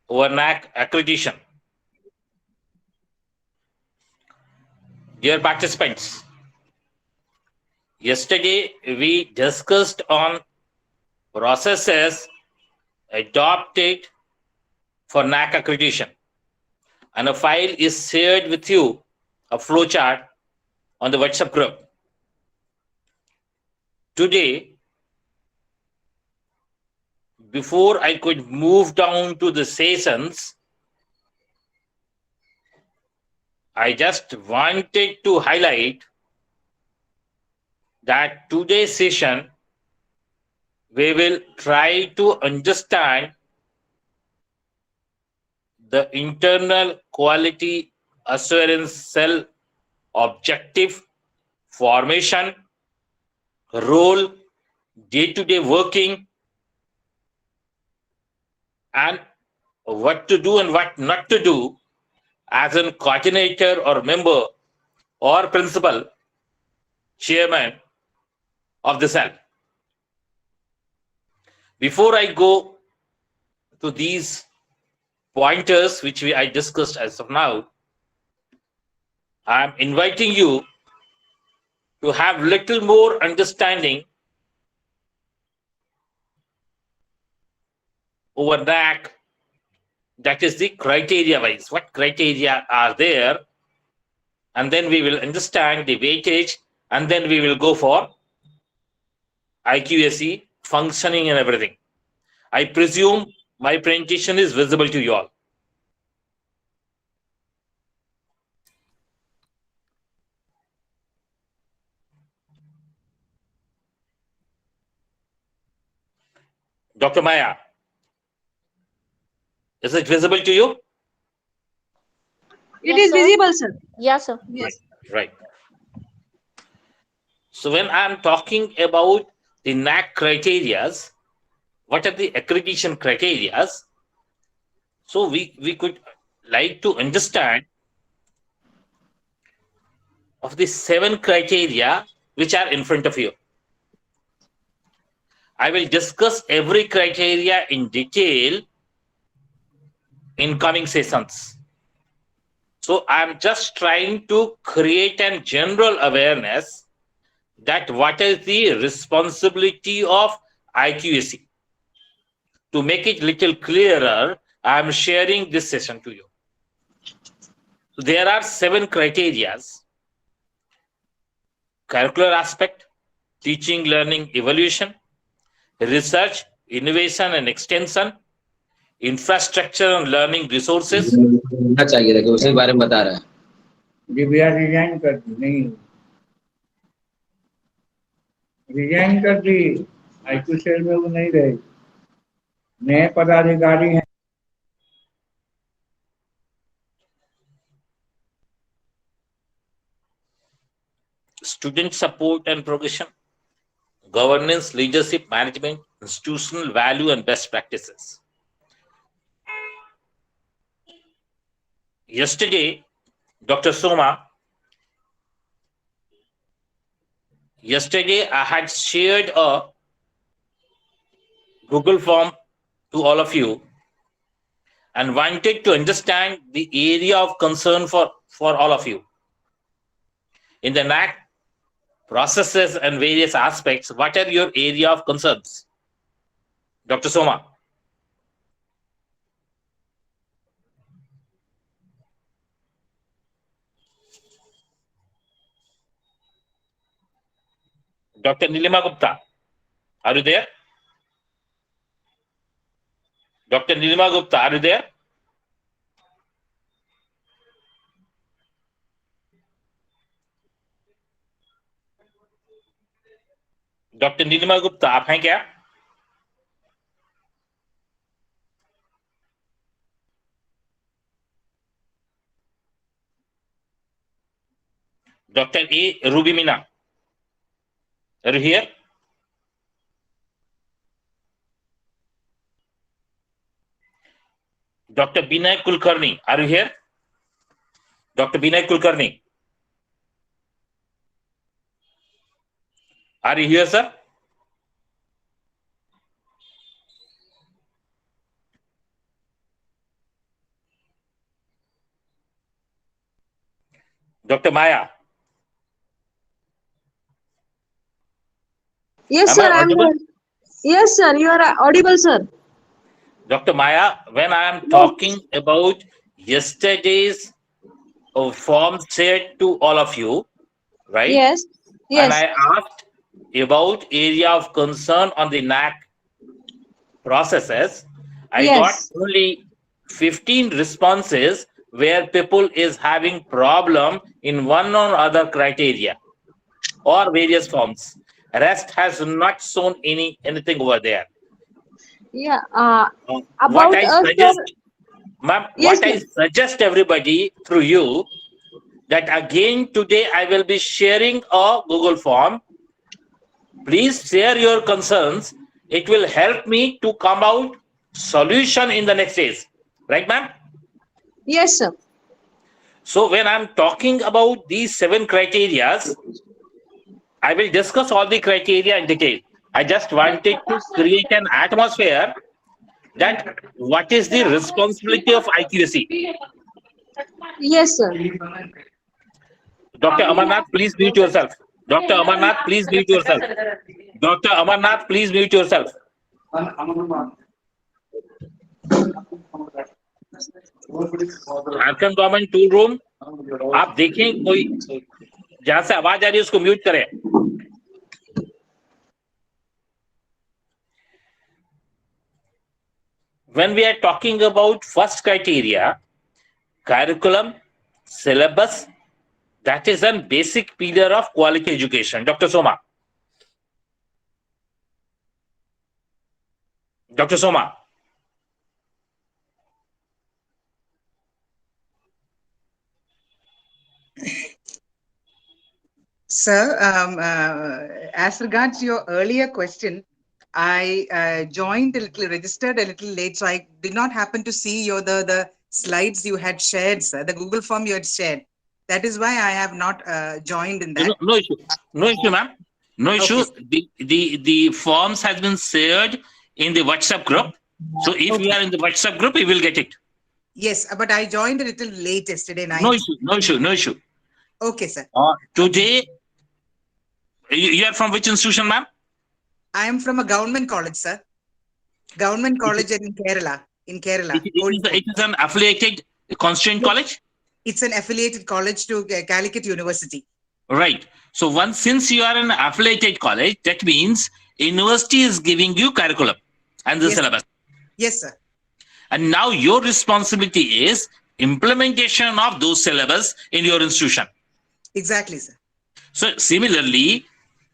over NAAC accreditation. Dear participants, yesterday we discussed on processes adopted for NAAC accreditation, and a file is shared with you, a flowchart on the WhatsApp group. Today, before I could move down to the sessions, I just wanted to highlight that today's session, we will try to understand the internal quality assurance cell objective, formation, role, day-to-day working, and what to do and what not to do as a coordinator or member or principal chairman of the cell. Before I go to these pointers which I discussed as of now, I am inviting you to have little more understanding over NAAC, that is the criteria wise. What criteria are there? And then we will understand the weightage, and then we will go for IQAC functioning and everything. I presume my presentation is visible to you all. Dr. Maya, is it visible to you? It is visible, sir. Yes, sir. Yes. Right. So when I'm talking about the NAAC criterias, what are the accreditation criterias? So we could like to understand of the 7 criteria which are in front of you. I will discuss every criteria in detail in coming sessions. So I'm just trying to create a general awareness that what is the responsibility of IQAC. To make it little clearer, I'm sharing this session to you. So there are 7 criterias: curricular aspect, teaching, learning, evaluation, research, innovation and extension, infrastructure and learning resources. चाहिए था कि उसी बारे में बता रहा है। Design कर दी, नहीं डिजाइन कर दी, आईक्यू सेल में वो नहीं रहे, नए पदाधिकारी हैं। Student support and progression, governance, leadership, management, institutional value and best practices. Yesterday, Dr. Soma, I had shared a Google form to all of you and wanted to understand the area of concern for all of you. In the NAAC processes and various aspects, what are your area of concerns? Dr. Soma. Dr. Nilima Gupta, are you there? Dr. Nilima Gupta, are you there? Doctor Neelima Gupta, आप हैं क्या? Dr. A. Ruby Mina, are you here? Dr. Binay Kulkarni, are you here? Dr. Binay Kulkarni, are you here, sir? Dr. Maya. Yes, Am sir. I audible? Yes, sir. You are audible, sir. Dr. Maya, when I am Yes. talking about yesterday's form shared to all of you, right? Yes. And Yes. I asked about area of concern on the NAAC processes. I got Yes. only 15 responses where people is having problem in one or other criteria or various forms. Rest has not shown anything over there. Yeah. What About I us, suggest, sir. ma'am, Yes, what I sir. suggest everybody through you that again today I will be sharing a Google form. Please share your concerns. It will help me to come out solution in the next days. Right, ma'am? Yes, sir. So when I'm talking about these 7 criterias, I will discuss all the criteria in detail. I just wanted to create an atmosphere that what is the responsibility of IQAC. Yes, sir. Dr. Amarnath, please mute yourself. Dr. Amarnath, please mute yourself. Dr. Amarnath, please mute yourself. Jharkhand government tool room, आप देखें कोई जहां से आवाज आ रही है उसको mute करें. When we are talking about first criteria, curriculum, syllabus, that is a basic pillar of quality education. Dr. Soma. Dr. Soma. Sir, as regards your earlier question, I joined a little, registered a little late, so I did not happen to see the slides you had shared, sir, the Google form you had shared. That is why I have not joined in that. No issue. No issue, ma'am. No issue. Okay. The forms has been shared in the WhatsApp group. So if you are in the WhatsApp group, you will get it. Yes, but I joined a little late yesterday night. No issue. No issue. No issue. Okay, sir. Today, you are from which institution, ma'am? I am from a government college, sir. Government college in Kerala. In Kerala. It is an affiliated constituent college? It's an affiliated college to Calicut University. Right. So once since you are an affiliated college, that means university is giving you curriculum and the Yes. syllabus. Yes, sir. And now your responsibility is implementation of those syllabus in your institution. Exactly, sir. So similarly,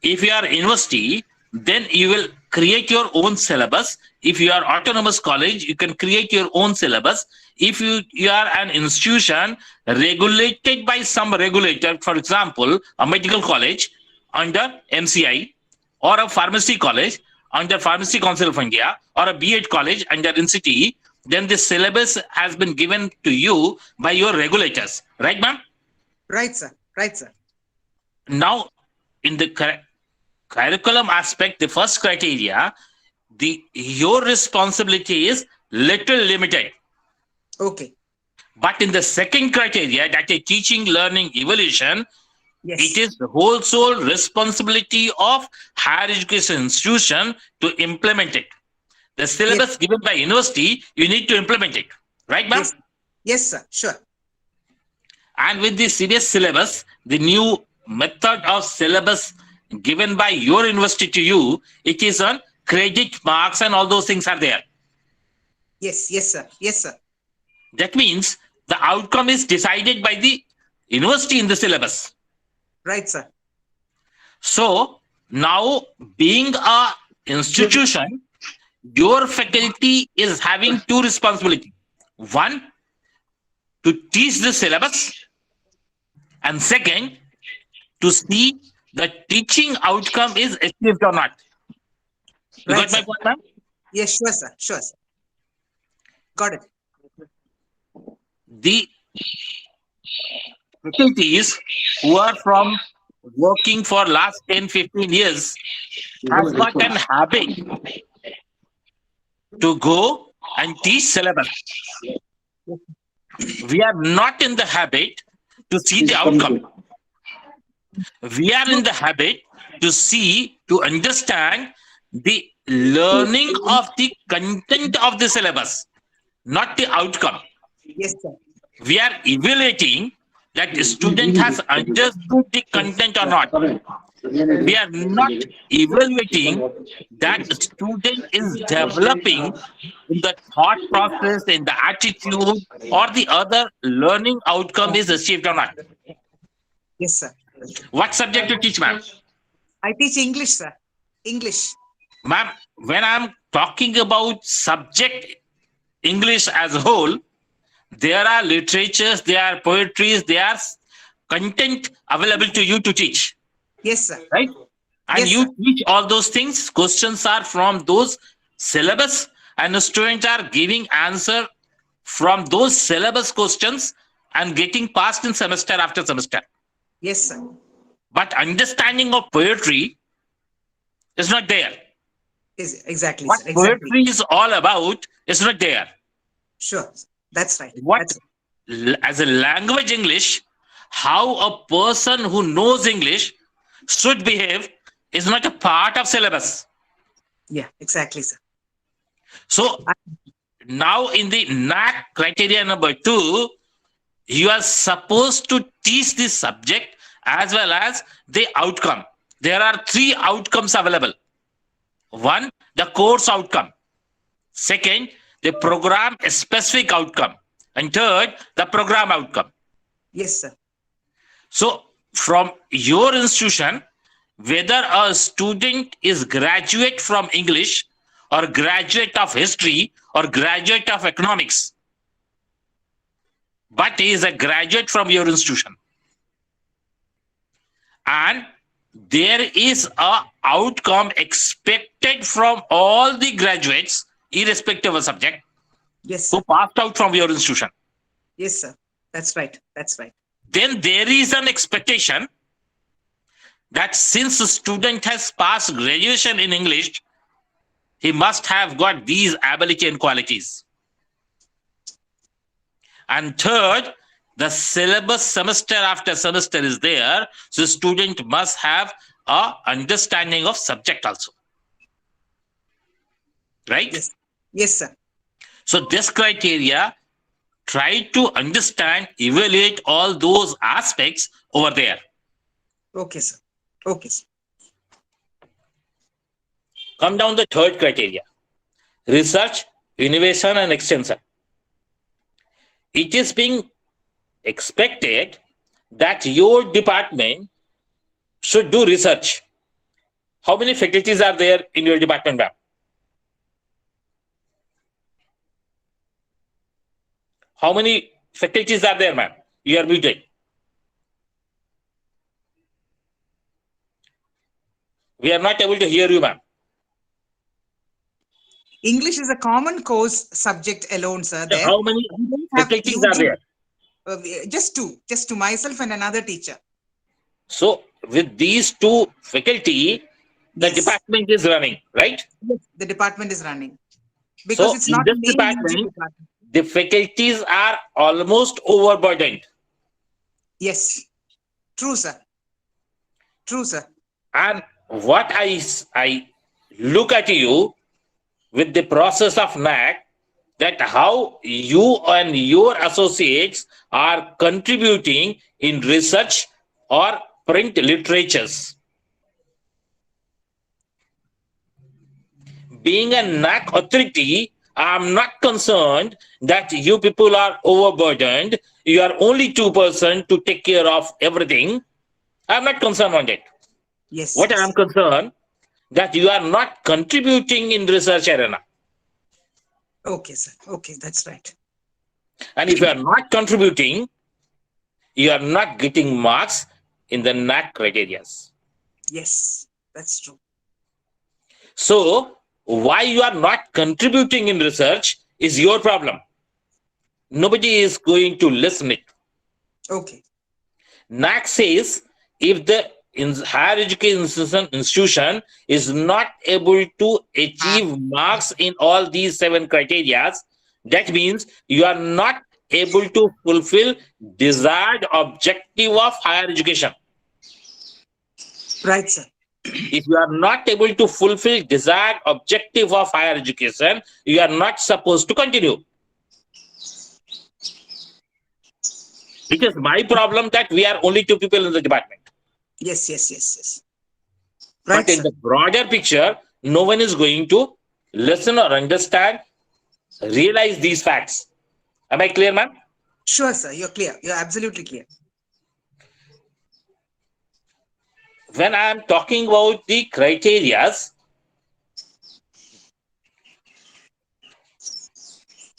if you are university, then you will create your own syllabus. If you are autonomous college, you can create your own syllabus. If you are an institution regulated by some regulator, for example, a medical college under MCI, or a pharmacy college under Pharmacy Council of India, or a B.Ed college under INCITI, then the syllabus has been given to you by your regulators. Right, ma'am? Right, sir. Right, sir. Now, in the curriculum aspect, the first criteria, your responsibility is little limited. Okay. But in the second criteria, that is teaching, learning, evolution, Yes. it is the whole sole responsibility of higher education institution to implement it. The syllabus given by university, you need to implement it. Right, ma'am? Yes. Yes, sir. Sure. And with the CBS syllabus, the new method of syllabus given by your university to you, it is on credit marks and all those things are there. Yes. Yes, sir. Yes, sir. That means the outcome is decided by the university in the syllabus. Right, sir. So now, being a institution, your faculty is having two responsibilities. One, to teach the syllabus, and second, to see the teaching outcome is achieved or not. You Right, got my sir. point, ma'am? Yes, sure, sir. Sure, sir. Got it. The faculties who are from working for last 10-15 years have got an habit to go and teach syllabus. We are not in the habit to see the outcome. We are in the habit to see, to understand the learning of the content of the syllabus, not the outcome. Yes, sir. We are evaluating that the student has understood the content or not. We are not evaluating that the student is developing in the thought process, in the attitude, or the other learning outcome is achieved or not. Yes, sir. What subject you teach, ma'am? I teach English, sir. English. Ma'am, when I'm talking about subject English as a whole, there are literatures, there are poetries, there are content available to you to teach, Yes, sir. right? And Yes, you sir. teach all those things. Questions are from those syllabus, and the students are giving answer from those syllabus questions and getting passed in semester after semester. Yes, sir. But understanding of poetry is not there. Exactly, What sir. Exactly. poetry is all about is not there. Sure. That's right. What That's as a language English, how a person who knows English should behave is not a part of syllabus. yeah, exactly, sir. So now in the NAAC criteria number 2, you are supposed to teach the subject as well as the outcome. There are 3 outcomes available. 1, the course outcome. 2nd, the program specific outcome. And 3rd, the program outcome. Yes, sir. So from your institution, whether a student is graduate from English or graduate of history or graduate of economics, but he is a graduate from your institution, and there is a outcome expected from all the graduates, irrespective of subject, Yes, who sir. passed out from your institution. Yes, sir. That's right. That's right. Then there is an expectation that since the student has passed graduation in English, he must have got these ability and qualities. And 3rd, the syllabus semester after semester is there, so student must have a understanding of subject also. Right? Yes. Yes, sir. So this criteria, try to understand, evaluate all those aspects over there. Okay, sir. Okay, sir. Come down the 3rd criteria, research, innovation and extension. It is being expected that your department should do research. How many faculties are there in your department, ma'am? How many faculties are there, ma'am? You are muted. We are not able to hear you, ma'am. English is a common course subject alone, sir. There. How many We don't have faculties UG are there? Just to myself and another teacher. So with these 2 faculty, the Yes. department is running, right? Yes, the department is running because So it's in not this a main department, department. the faculties are almost overburdened. Yes, true, sir. True, sir. And what I look at you with the process of NAAC, that how you and your associates are contributing in research or print literatures. Being a NAAC authority, I'm not concerned that you people are overburdened. You are only 2% to take care of everything. I'm not concerned on that. Yes. What I am concerned that you are not contributing in research arena. Okay, sir. Okay, that's right. And if you are not contributing, you are not getting marks in the NAAC criteria. Yes, that's true. So why you are not contributing in research is your problem. Nobody is going to listen it. Okay. NAAC says if the higher education institution is not able to achieve marks in all these 7 criteria, that means you are not able to fulfill desired objective of higher education. Right, sir. If you are not able to fulfill desired objective of higher education, you are not supposed to continue. It is my problem that we are only 2 people in the department. Yes, yes, yes, yes. Right, But in sir. the broader picture, no one is going to listen or understand, realize these facts. Am I clear, ma'am? Sure, sir. You're clear. You're absolutely clear. When I am talking about the criterias,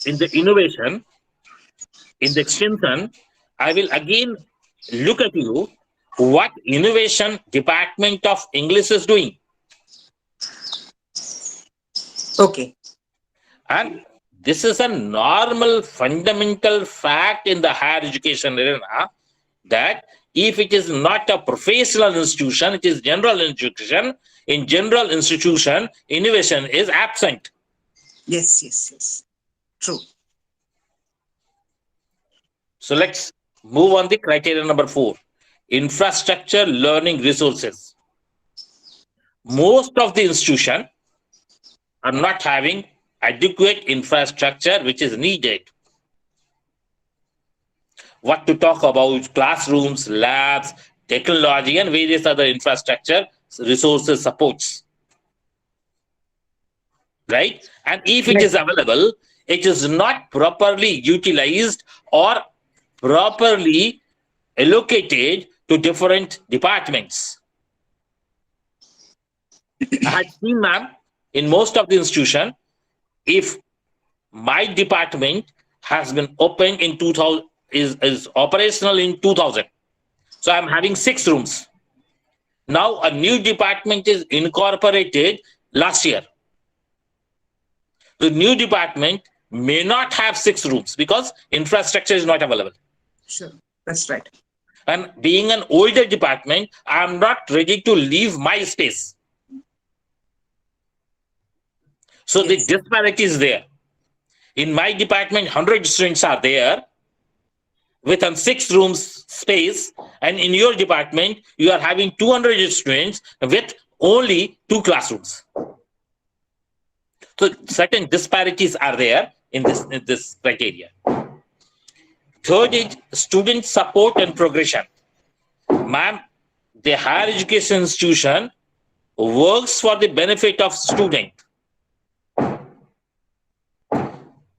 in the innovation, in the extension, I will again look at you what innovation department of English is doing. Okay. And this is a normal fundamental fact in the higher education arena, that if it is not a professional institution, it is general institution. In general institution, innovation is absent. Yes, yes, yes. True. So let's move on the criteria number 4. Infrastructure, learning resources. Most of the institution are not having adequate infrastructure which is needed. What to talk about classrooms, labs, technology, and various other infrastructure resources supports. Right? And if it is available, it is not properly utilized or properly allocated to different departments. I had seen, ma'am, in most of the institution, if my department has been opened in 2000, is operational in 2000. So I'm having 6 rooms. Now a new department is incorporated last year. The new department may not have 6 rooms because infrastructure is not available. Sure. That's right. And being an older department, I'm not ready to leave my space. So Yes. the disparity is there. In my department, 100 students are there with a 6 rooms space, and in your department, you are having 200 students with only 2 classrooms. So certain disparities are there in this criteria. Third is student support and progression. Ma'am, the higher education institution works for the benefit of student.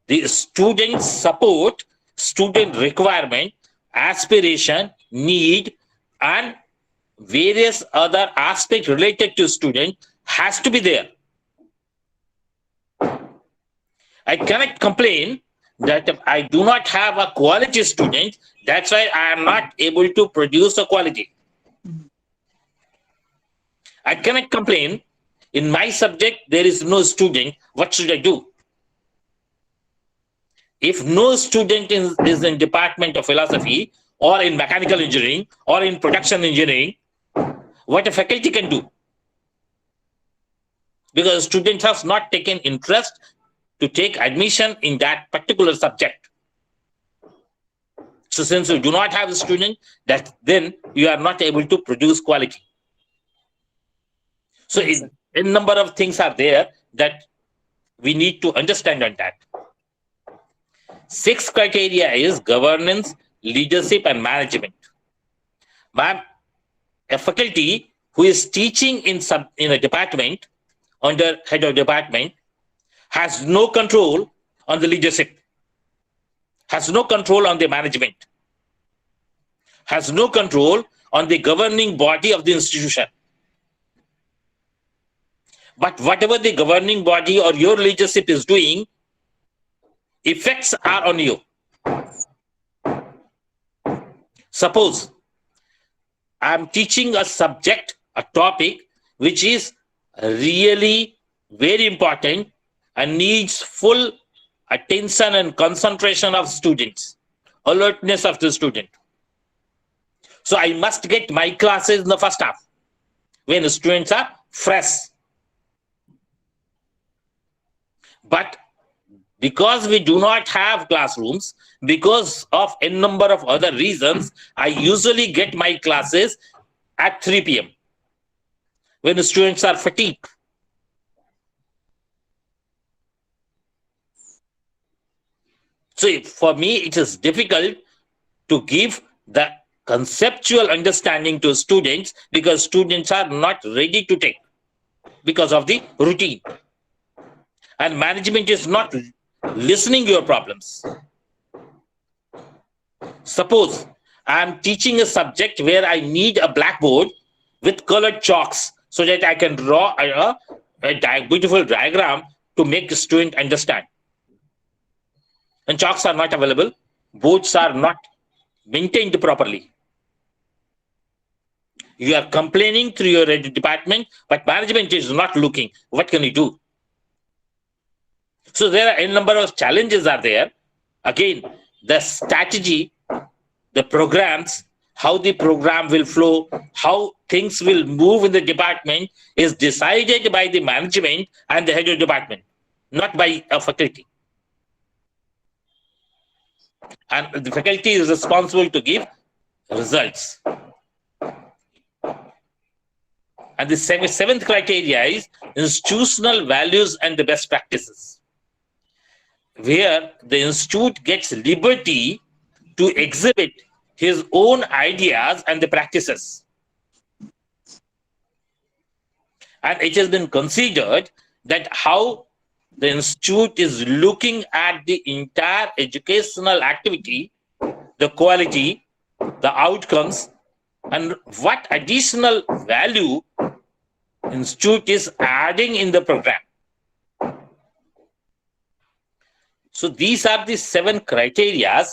The student support, student requirement, aspiration, need, and various other aspects related to student has to be there. I cannot complain that I do not have a quality student. That's why I am not able to produce a quality. I cannot complain in my subject there is no student. What should I do? If no student is in Department of Philosophy or in mechanical engineering or in production engineering, what a faculty can do? Because students have not taken interest to take admission in that particular subject. So since you do not have a student, that then you are not able to produce quality. So a number of things are there that we need to understand on that. 6th criteria is governance, leadership, and management. Ma'am, a faculty who is teaching in a department under head of department has no control on the leadership, has no control on the management, has no control on the governing body of the institution. But whatever the governing body or your leadership is doing, effects are on you. Suppose I'm teaching a subject, a topic, which is really very important and needs full attention and concentration of students, alertness of the student. So I must get my classes in the first half when the students are fresh. But Because we do not have classrooms, because of n number of other reasons, I usually get my classes at 3 p.m. when the students are fatigued. So for me, it is difficult to give the conceptual understanding to students because students are not ready to take because of the routine. And management is not listening to your problems. Suppose I am teaching a subject where I need a blackboard with colored chalks so that I can draw a beautiful diagram to make the student understand. And chalks are not available, boards are not maintained properly. You are complaining through your department, but management is not looking. What can you do? So there are a number of challenges are there. Again, the strategy, the programs, how the program will flow, how things will move in the department is decided by the management and the head of department, not by a faculty. And the faculty is responsible to give results. And the seventh criteria is institutional values and the best practices, where the institute gets liberty to exhibit his own ideas and the practices. And it has been considered that how the institute is looking at the entire educational activity, the quality, the outcomes, and what additional value institute is adding in the program. So these are the 7 criteria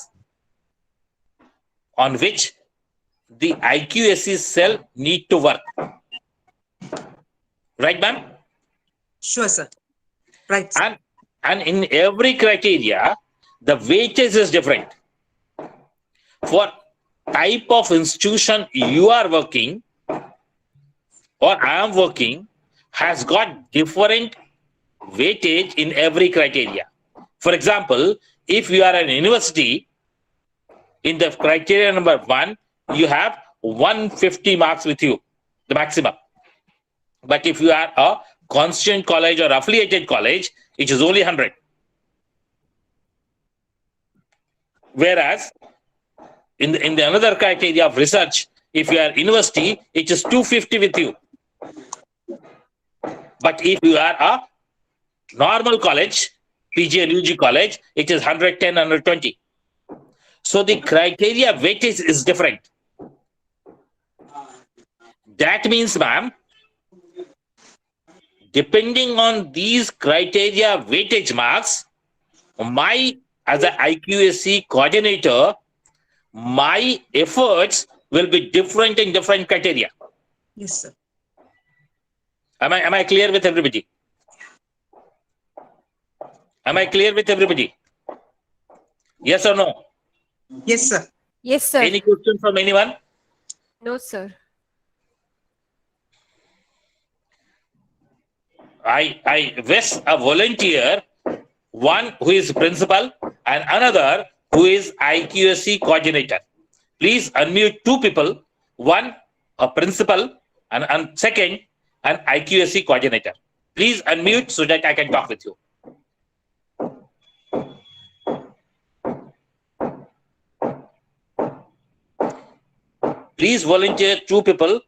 on which the IQAC cell need to work. Right, ma'am? Sure, sir. Right. Sir. And in every criteria, the weightage is different. For type of institution you are working or I am working has got different weightage in every criteria. For example, if you are an university, in the criteria number 1, you have 150 marks with you, the maximum. But if you are a constant college or affiliated college, it is only 100. Whereas in the another criteria of research, if you are university, it is 250 with you. But if you are a normal college, PG and UG college, it is 110, 120. So the criteria weightage is different. That means, ma'am, depending on these criteria weightage marks, as an IQAC coordinator, my efforts will be different in different criteria. Yes, sir. Am I clear with everybody? Am I clear with everybody? Yes or no? Yes, sir. Yes, sir. Any question from anyone? No, sir. I wish a volunteer, one who is principal and another who is IQAC coordinator. Please unmute 2 people, one a principal and second an IQAC coordinator. Please unmute so that I can talk with you. Please volunteer 2 people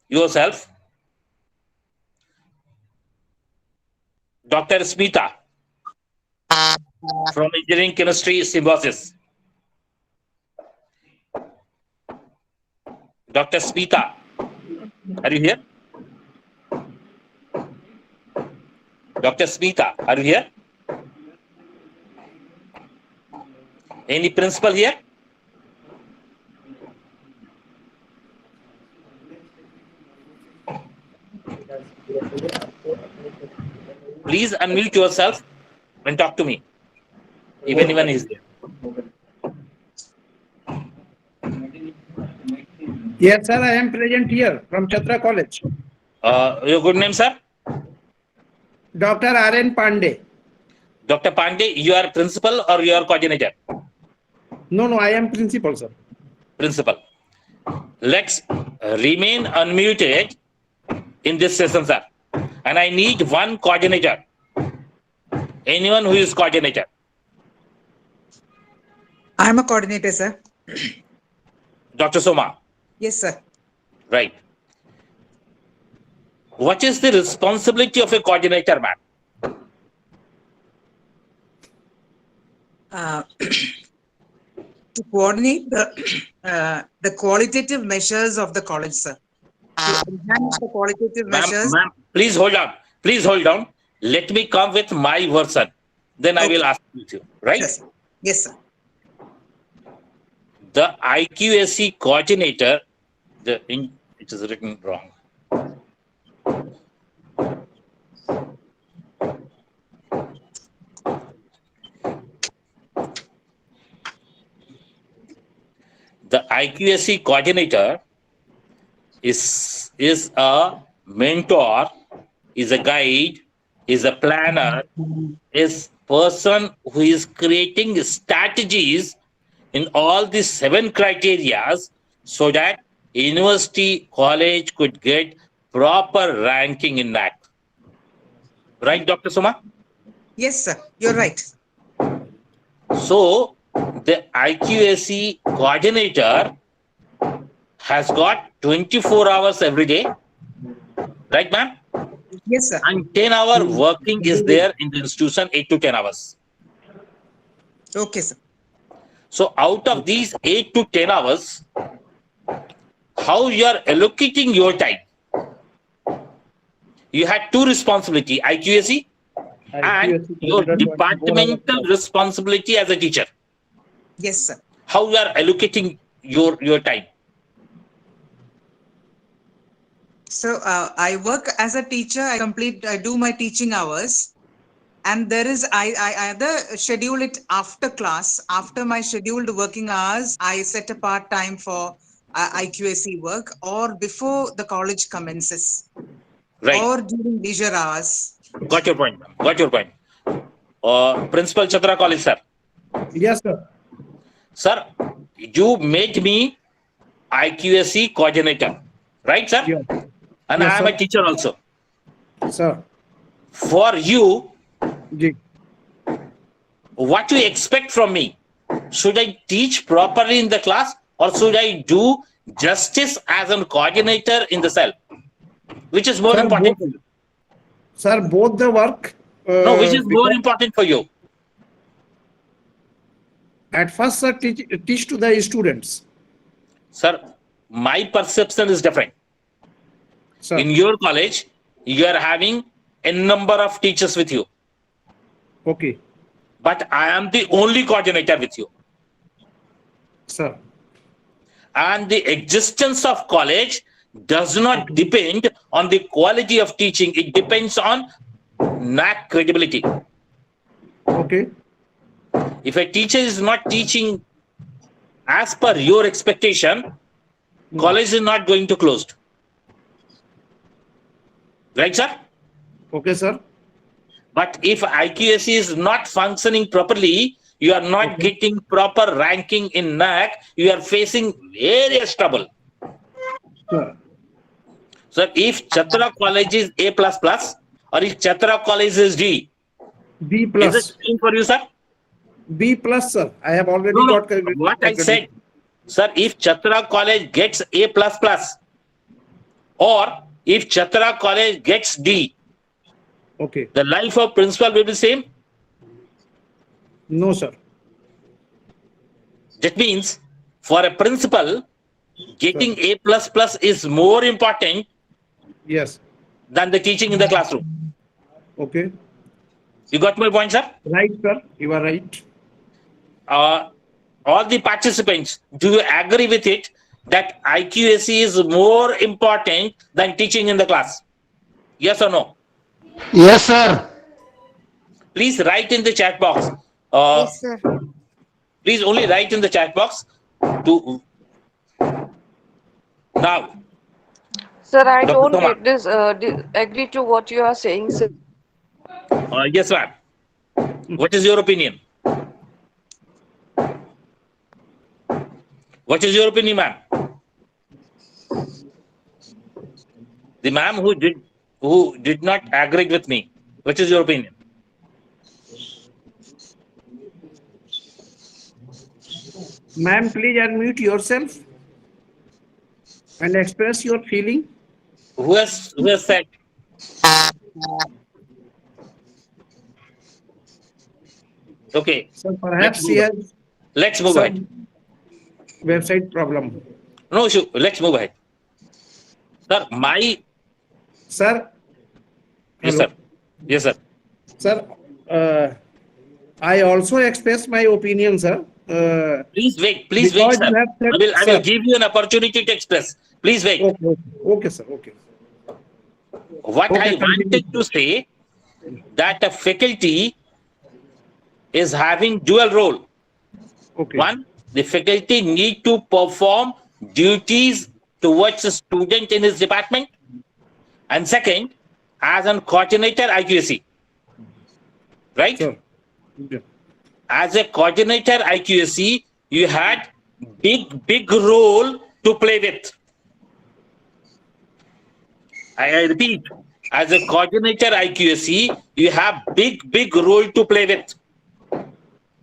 yourself. Dr. Smita from Engineering Chemistry Symbiosis. Dr. Smita, are you here? Dr. Smita, are you here? Any principal here? Please unmute yourself and talk to me, if anyone is there. Yes, sir, I am present here from Chhatra College. Your good name, sir? Dr. R.N. Pandey. Dr. Pandey, you are principal or you are coordinator? No, I am principal, sir. Principal. Let's remain unmuted in this session, sir. And I need one coordinator. Anyone who is coordinator. I'm a coordinator, sir. Dr. Soma. Yes, sir. Right. What is the responsibility of a coordinator, ma'am? To coordinate the qualitative measures of the college, sir. To enhance the qualitative measures. Ma'am, please hold on. Please hold on. Let me come with my version. Then I will ask you, right? Yes, yes, sir. The IQAC coordinator, it is written wrong. The IQAC coordinator is a mentor, is a guide, is a planner, is person who is creating strategies in all these 7 criteria so that university college could get proper ranking in NAAC. Right, Dr. Suma? Yes, sir. You're right. So the IQAC coordinator has got 24 hours every day, right, ma'am? Yes, sir. And 10-hour working is there in the institution, 8 to 10 hours. Okay, sir. So out of these 8 to 10 hours, how you are allocating your time? You had 2 responsibility, IQAC and your departmental responsibility as a teacher. Yes, sir. How you are allocating your time? So I work as a teacher. I do my teaching hours, and there is I either schedule it after class. After my scheduled working hours, I set apart time for IQAC work, or before the college commences, Right. or during leisure hours. Got your point, ma'am. Got your point. Principal Chatra College, sir. Yes, sir. Sir, you made me IQAC coordinator, right, sir? Yes. And Yes, I am sir. a teacher also. Sir. For you, Ji. what do you expect from me? Should I teach properly in the class or should I do justice as a coordinator in the cell? Which is more Sir, important? both- Sir, both the work. No, which is more because important for you? At first, sir, teach to the students. Sir, my perception is different. Sir. In your college, you are having a number of teachers with you. Okay, But I am the only coordinator with you. sir. And the existence of college does not depend on the quality of teaching. It depends on NAAC credibility. Okay, If a teacher is not teaching as per your expectation, college is not going to close. Right, sir? okay, sir. But if IQAC is not functioning properly, you are not getting proper ranking in NAAC, you are facing various trouble. Sir. So if Chatra College is A++ or if Chatra College is D, B is plus. it same for you, sir? B plus, sir. I have already No, got. what I said, sir, if Chatra College gets A++ or if Chatra College gets D, Okay. the life of principal will be same. No, sir. That means for a principal, getting A++ is more important Yes. than the teaching in the classroom. Okay. You got my point, sir? Right, sir. You are right. All the participants, do you agree with it that IQAC is more important than teaching in the class? Yes or no? Yes, sir. Please write in the chat box. Yes, sir. Please only write in the chat box to now. Sir, I Dr. don't Thoma. get this, agree to what you are saying, sir. Yes, ma'am. What is your opinion? What is your opinion, ma'am? The ma'am who did not agree with me. What is your opinion? Ma'am, please unmute yourself and express your feeling. Who has said? Okay. So perhaps he has Let's move ahead. some website problem. No issue. Let's move ahead. Sir, Sir. Yes, Hello. sir. Yes, sir. Sir, I also express my opinion, sir. Please wait. Please wait, because sir. you have said- I will sir. give you an opportunity to express. Please wait. Okay, sir. Okay. What Okay, I continue. wanted to say that a faculty is having dual role. Okay. One, the faculty need to perform duties towards a student in his department. And second, as a coordinator IQAC. Right? Sure. Yeah. As a coordinator IQAC, you had big role to play with. I repeat, as a coordinator IQAC, you have big role to play with.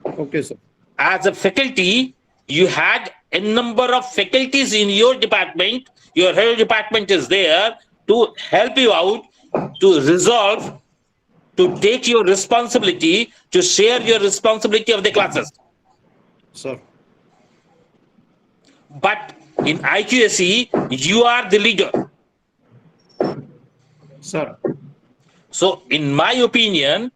Okay, sir. As a faculty, you had a number of faculties in your department. Your head department is there to help you out, to resolve, to take your responsibility, to share your responsibility of the classes. Sir. But in IQAC, you are the leader. Sir. So, in my opinion,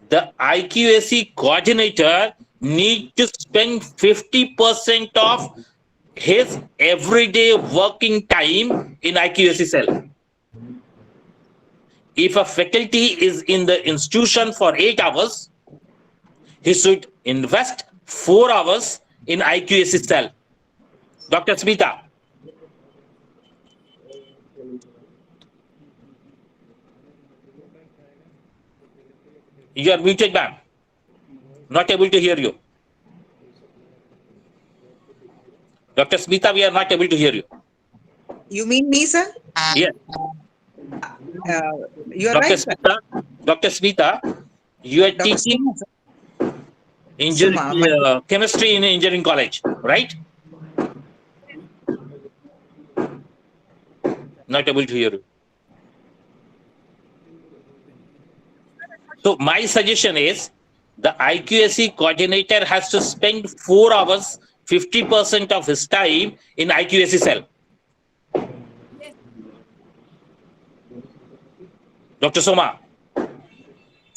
the IQAC coordinator need to spend 50% of his everyday working time in IQAC cell. If a faculty is in the institution for 8 hours, he should invest 4 hours in IQAC cell. Dr. Smita. You are muted, ma'am. Not able to hear you. Dr. Smita, we are not able to hear you. You mean me, sir? Yes. You're Dr. right, sir. Dr. Smita, you are Dr. teaching Suma, chemistry in engineering college, right? Not able to hear you. So my suggestion is the IQAC coordinator has to spend 4 hours, 50% of his time in IQAC cell. Dr. Soma,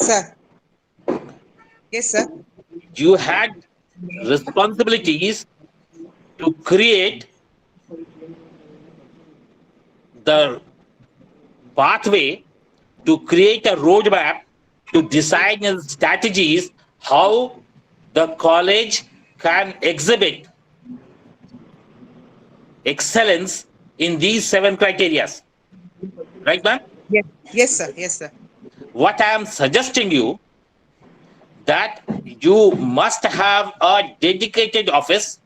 Sir. Yes, sir. you had responsibilities to create the pathway, to create a roadmap, to decide the strategies how the college can exhibit excellence in these 7 criteria. Right, ma'am? Yes. Yes, sir. Yes, sir. What I am suggesting you that you must have a dedicated office.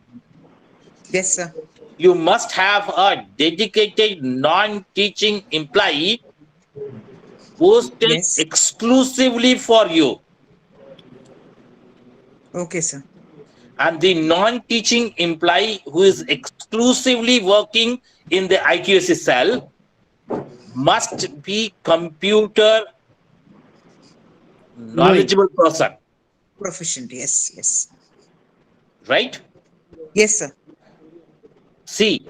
Yes, sir. You must have a dedicated non-teaching employee posted Yes. exclusively for you. Okay, sir. And the non-teaching employee who is exclusively working in the IQAC cell must be computer knowledgeable person, Proficient. Yes. Yes. right? Yes, sir. See,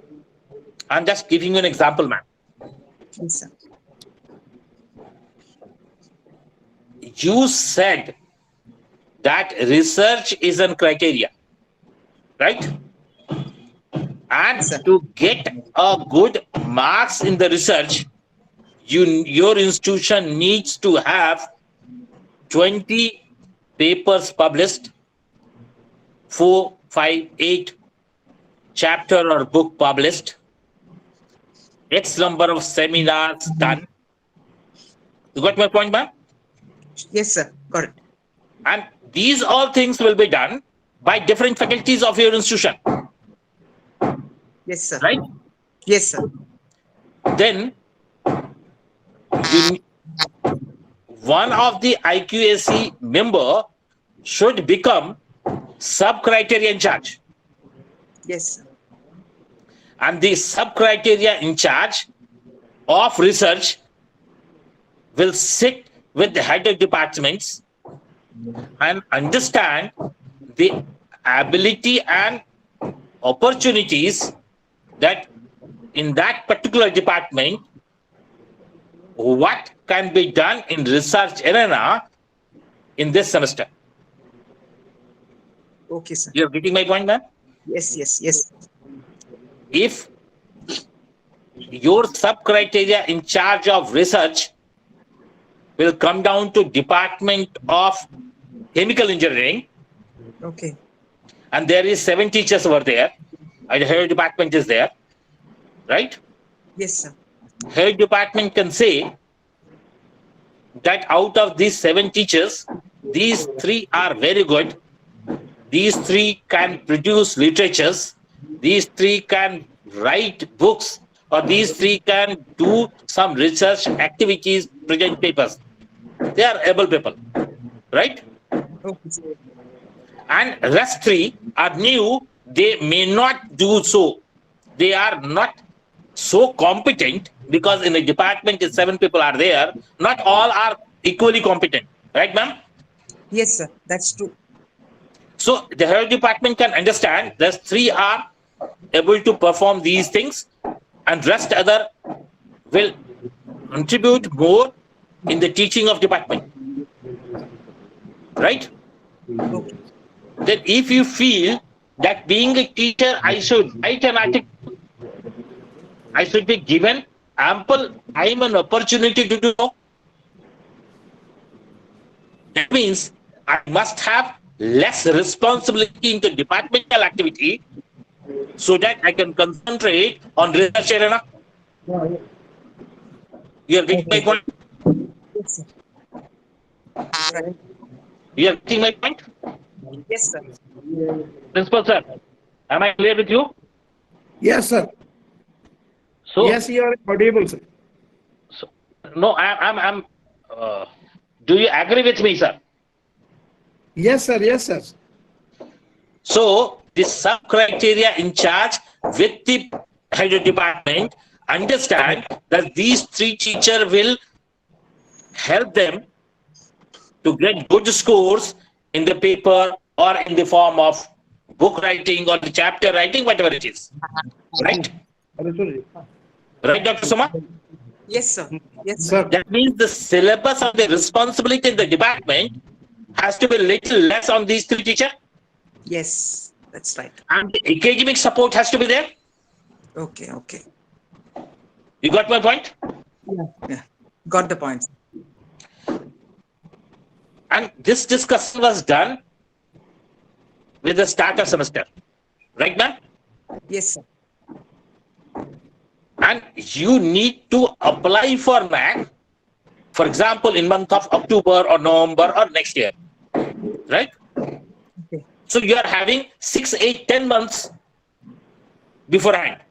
I'm just giving you an example, ma'am. Yes, sir. You said that research is a criteria, right? And Sir. to get a good marks in the research, your institution needs to have 20 papers published, 4, 5, 8 chapter or book published, X number of seminars done. You got my point, ma'am? Yes, sir. Got it. And these all things will be done by different faculties of your institution, Yes, sir. right? Yes, sir. Then one of the IQAC member should become sub-criteria in charge. Yes, sir. And the sub-criteria in charge of research will sit with the head of departments and understand the ability and opportunities that in that particular department, what can be done in research arena in this semester. Okay, sir. You're getting my point, man? Yes, yes, yes. If your sub-criteria in charge of research will come down to Department of Chemical Engineering, Okay. and there is 7 teachers over there, and the head department is there, right? Yes, sir. Head department can say that out of these 7 teachers, these 3 are very good. These 3 can produce literatures. These 3 can write books, or these 3 can do some research activities, present papers. They are able people, right? Okay, sir. And rest 3 are new. They may not do so. They are not so competent because in the department, if 7 people are there, not all are equally competent, right, ma'am? Yes, sir. That's true. So the head department can understand that 3 are able to perform these things, and rest other will contribute more in the teaching of department, right? Okay. Then if you feel that being a teacher, I should write an article, I should be given ample time and opportunity to do so. That means I must have less responsibility into departmental activity so that I can concentrate on research arena. You are getting my point? Yes, sir. Right. You are getting my point? Yes, sir. Principal sir, am I clear with you? Yes, sir. So, Yes, you are audible, sir. so no, do you agree with me, sir? Yes, sir. Yes, sir. So, the sub-criteria in charge with the head of department understand that these 3 teachers will help them to get good scores in the paper or in the form of book writing or the chapter writing, whatever it is. Right? Right, Dr. Suma? Yes, sir. Yes, sir. Sir. That means the syllabus of the responsibility in the department has to be little less on these 3 teachers, Yes, that's right. and the academic support has to be there. Okay, okay. You got my point? Yeah. Got the point. And this discussion was done with the start of semester, right, ma'am? Yes, sir. And you need to apply for MAC, for example, in month of October or November or next year, right? Okay. So you are having 6, 8, 10 months beforehand.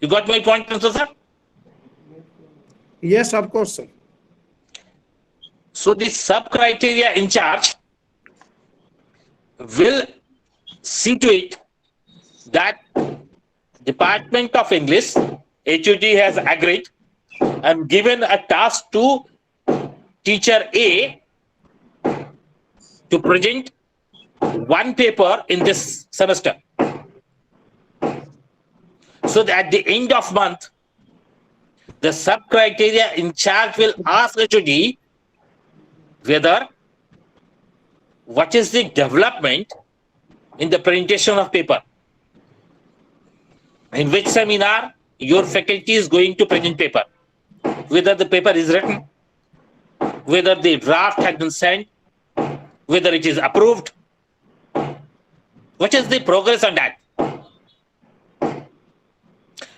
You got my point, sir? Yes, of course, sir. So the sub-criteria in charge will see to it that Department of English, HUD has agreed and given a task to teacher A to present 1 paper in this semester. So that at the end of month, the sub-criteria in charge will ask HUD whether what is the development in the presentation of paper. In which seminar your faculty is going to present paper. Whether the paper is written, whether the draft has been sent, whether it is approved. What is the progress on that?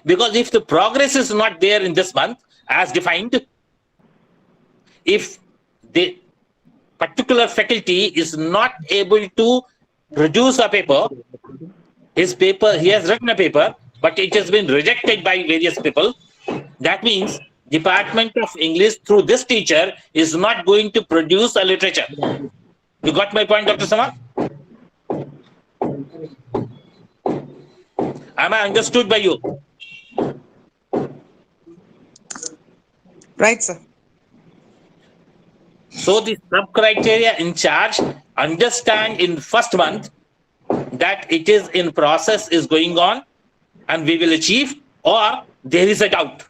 Because if the progress is not there in this month as defined, if the particular faculty is not able to produce a paper, he has written a paper, but it has been rejected by various people. That means Department of English through this teacher is not going to produce a literature. You got my point, Dr. Sama? Am I understood by you? Right, sir. So the sub-criteria in charge understand in first month that it is in process is going on and we will achieve, or there is a doubt.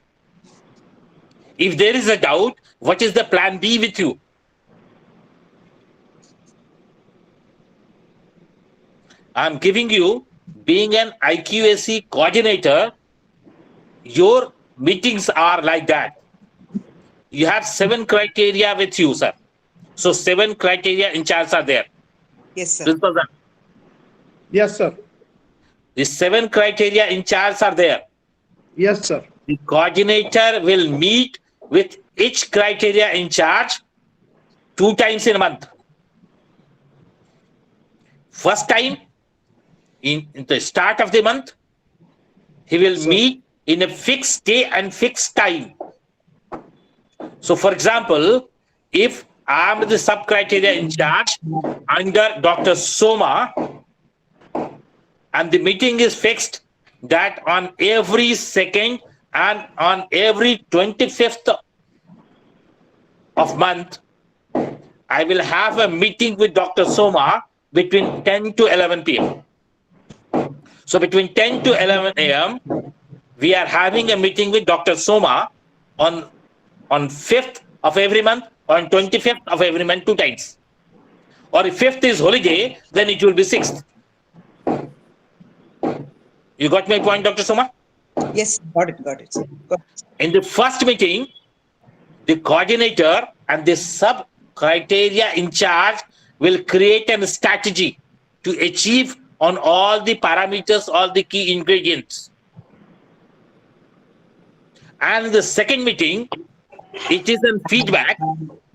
If there is a doubt, what is the plan B with you? I'm giving you, being an IQAC coordinator, your meetings are like that. You have 7 criteria with you, sir. So 7 criteria in charge are there. Yes, sir. Principal, sir. Yes, sir. The 7 criteria in charge are there. Yes, sir. The coordinator will meet with each criteria in charge 2 times in a month. First time, in the start of the month, he will meet in a fixed day and fixed time. So, for example, if I am the sub-criteria in charge under Dr. Soma, and the meeting is fixed that on every 2nd and on every 25th of month, I will have a meeting with Dr. Soma between 10 to 11 p.m. So between 10 to 11 a.m., we are having a meeting with Dr. Soma on 5th of every month, or on 25th of every month, 2 times. Or if 5th is holiday, then it will be 6th. You got my point, Dr. Soma? Yes, got it, sir. Got it. In the first meeting, the coordinator and the sub-criteria in charge will create a strategy to achieve on all the parameters, all the key ingredients. And in the second meeting, it is a feedback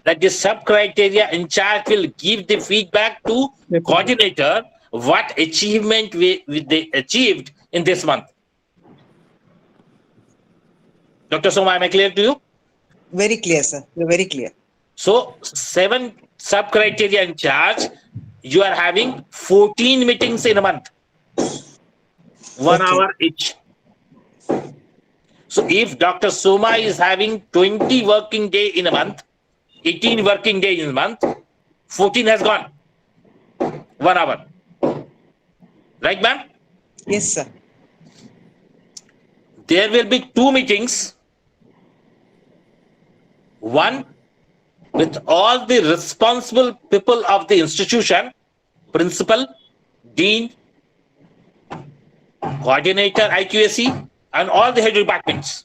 that the sub-criteria in charge will give the feedback to coordinator what achievement they achieved in this month. Dr. Soma, am I clear to you? Very clear, sir. You're very clear. So 7 sub-criteria in charge, you are having 14 meetings in a month, 1 hour each. So if Dr. Soma is having 20 working day in a month, 18 working days in a month, 14 has gone, 1 hour. Right, ma'am? Yes, sir. There will be 2 meetings. One with all the responsible people of the institution, principal, dean, coordinator, IQAC, and all the head departments,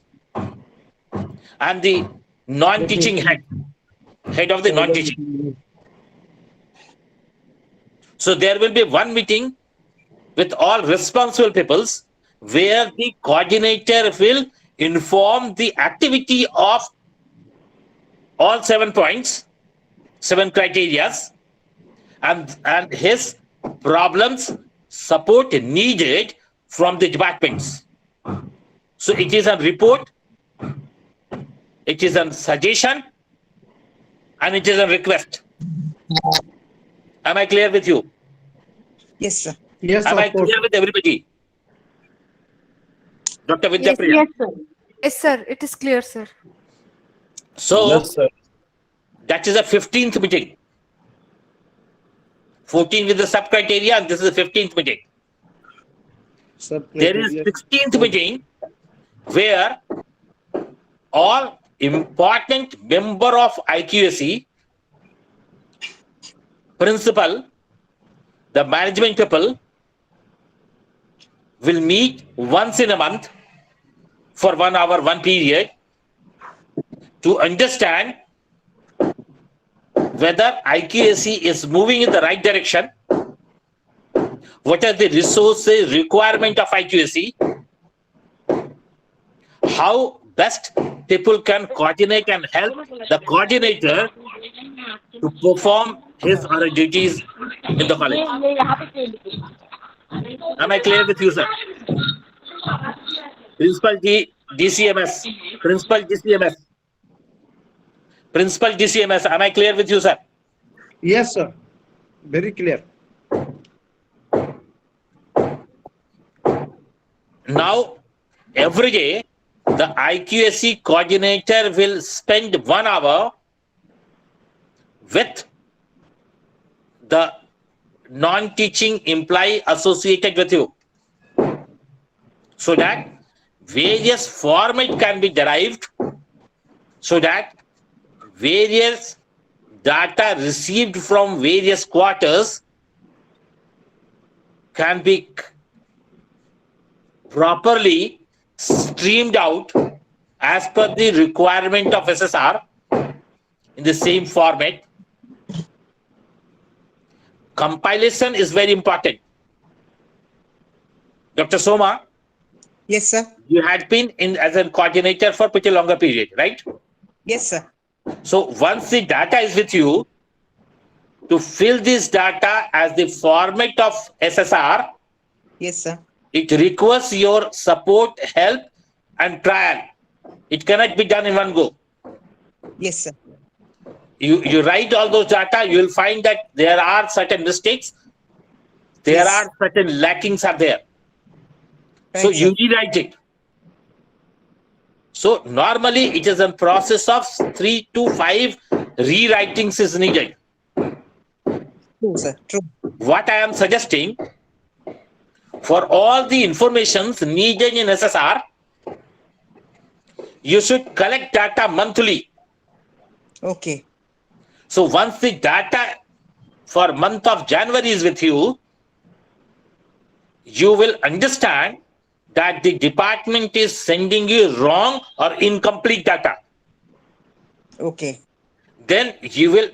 and the non-teaching head of the non-teaching. So there will be 1 meeting with all responsible peoples where the coordinator will inform the activity of all 7 points, 7 criteria, and his problems, support needed from the departments. So it is a report, it is a suggestion, and it is a request. Am I clear with you? Yes, sir. Yes, Am I of course. clear with everybody? Dr. Vidya Priya. Yes, sir. Yes, sir. It is clear, sir. So that is a 15th meeting. 14 with the sub-criteria, and this is the 15th meeting. There is 16th meeting where all important member of IQAC, principal, the management people will meet once in a month for 1 hour, 1 period to understand whether IQAC is moving in the right direction, what are the resources requirement of IQAC, how best people can coordinate and help the coordinator to perform his or her duties in the college. Am I clear with you, sir? Principal DCMS. Principal DCMS. Principal DCMS. Am I clear with you, sir? Yes, sir. Very clear. Now, every day, the IQAC coordinator will spend 1 hour with the non-teaching employee associated with you, so that various format can be derived, so that various data received from various quarters can be properly streamed out as per the requirement of SSR in the same format. Compilation is very important. Dr. Soma, Yes, sir. you had been in as a coordinator for pretty longer period, right? Yes, sir. So once the data is with you, to fill this data as the format of SSR, Yes, sir. it requires your support, help, and trial. It cannot be done in one go. Yes, sir. You write all those data, you will find that there are certain mistakes, there Yes. are certain lackings are there. So Right, you sir. rewrite it. So normally it is a process of 3 to 5 rewritings is needed. True, sir. True. What I am suggesting, for all the informations needed in SSR, you should collect data monthly. Okay. So once the data for month of January is with you, you will understand that the department is sending you wrong or incomplete data. Okay. Then you will,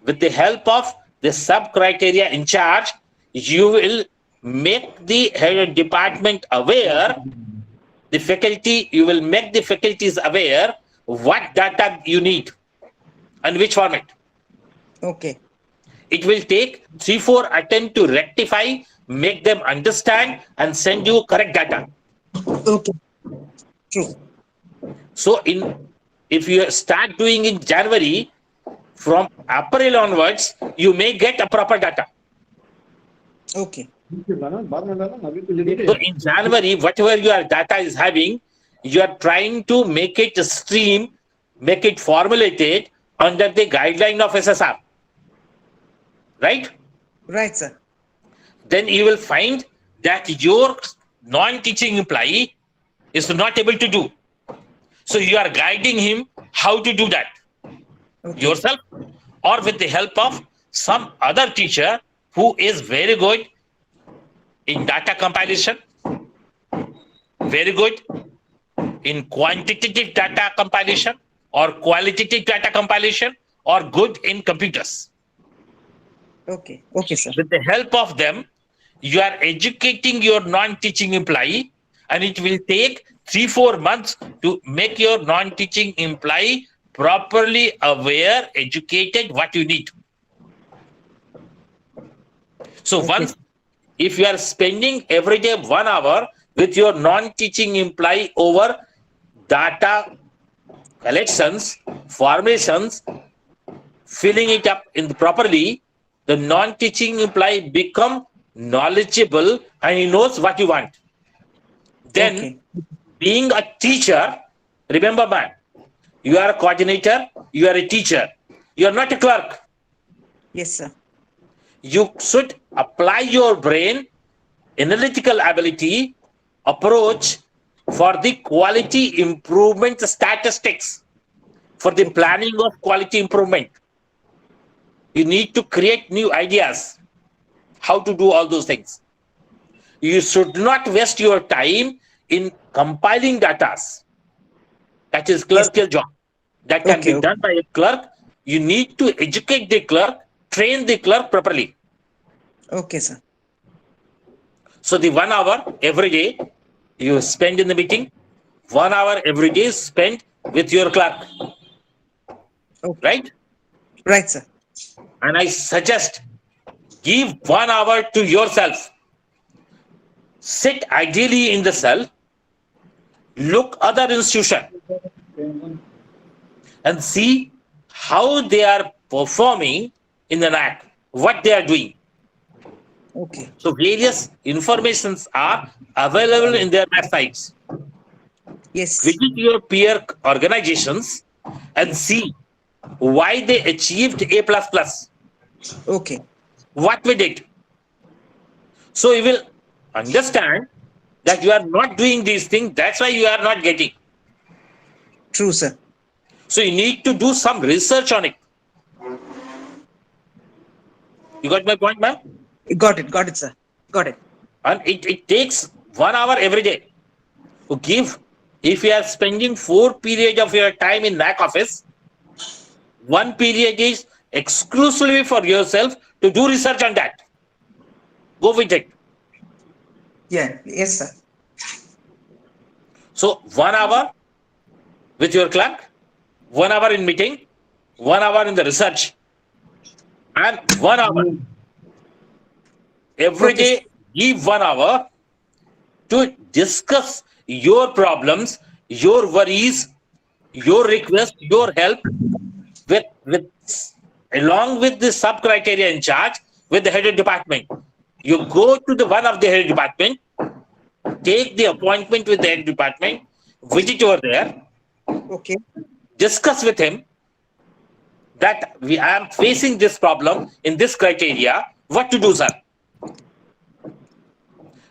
with the help of the sub-criteria in charge, you will make the head department aware, the faculty, you will make the faculties aware what data you need and which format. Okay. It will take 3-4 attempts to rectify, make them understand and send you correct data. Okay. True. So if you start doing in January, from April onwards, you may get a proper data. Okay. So in January, whatever your data is having, you are trying to make it a stream, make it formulated under the guideline of SSR. Right? Right, sir. Then you will find that your non-teaching employee is not able to do. So you are guiding him how to do that yourself, or with the help of some other teacher who is very good in data compilation, very good in quantitative data compilation or qualitative data compilation, or good in computers. Okay. Okay, sir. With the help of them, you are educating your non-teaching employee, and it will take 3-4 months to make your non-teaching employee properly aware, educated what you need. So once, if you are spending every day 1 hour with your non-teaching employee over data collections, formations, filling it up in properly, the non-teaching employee become knowledgeable and he knows what you want. Then, being a teacher, remember, man, you are a coordinator, you are a teacher, you are not a clerk. Yes, sir. You should apply your brain, analytical ability, approach for the quality improvement statistics, for the planning of quality improvement. You need to create new ideas, how to do all those things. You should not waste your time in compiling data. That is clerk's job. That can be done by a clerk. You need to educate the clerk, train the clerk properly. Okay, sir. So the 1 hour every day you spend in the meeting, 1 hour every day spent with your clerk. Okay. Right? Right, sir. And I suggest give 1 hour to yourself. Sit ideally in the cell, look other institution and see how they are performing in the NAAC, what they are doing. Okay. So various informations are available in their websites. Yes. Visit your peer organizations and see why they achieved A++. Okay. What we did. So you will understand that you are not doing these things. That's why you are not getting. True, sir. So you need to do some research on it. You got my point, ma'am? Got it, sir. Got it. And it takes 1 hour every day to give. If you are spending 4 periods of your time in NAAC office, 1 period is exclusively for yourself to do research on that. Go with it. Yeah. Yes, sir. So 1 hour with your clerk, 1 hour in meeting, 1 hour in the research, and 1 hour every day. Give 1 hour to discuss your problems, your worries, your requests, your help with along with the sub criteria in charge with the head of department. You go to the one of the head department, take the appointment with the head department, visit over there, Okay. discuss with him that I am facing this problem in this criteria, what to do, sir?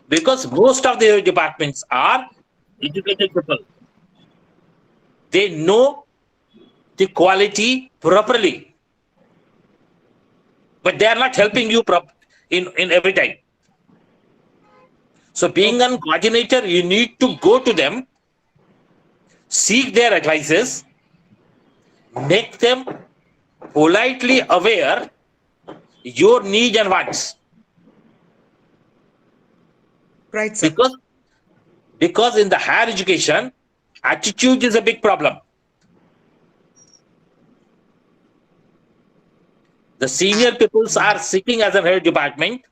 Because most of the departments are educated people. They know the quality properly, but they are not helping you in every time. So being a coordinator, you need to go to them, seek their advices, make them politely aware your needs and wants. Right, sir. Because in the higher education, attitude is a big problem. The senior peoples are sitting as a head department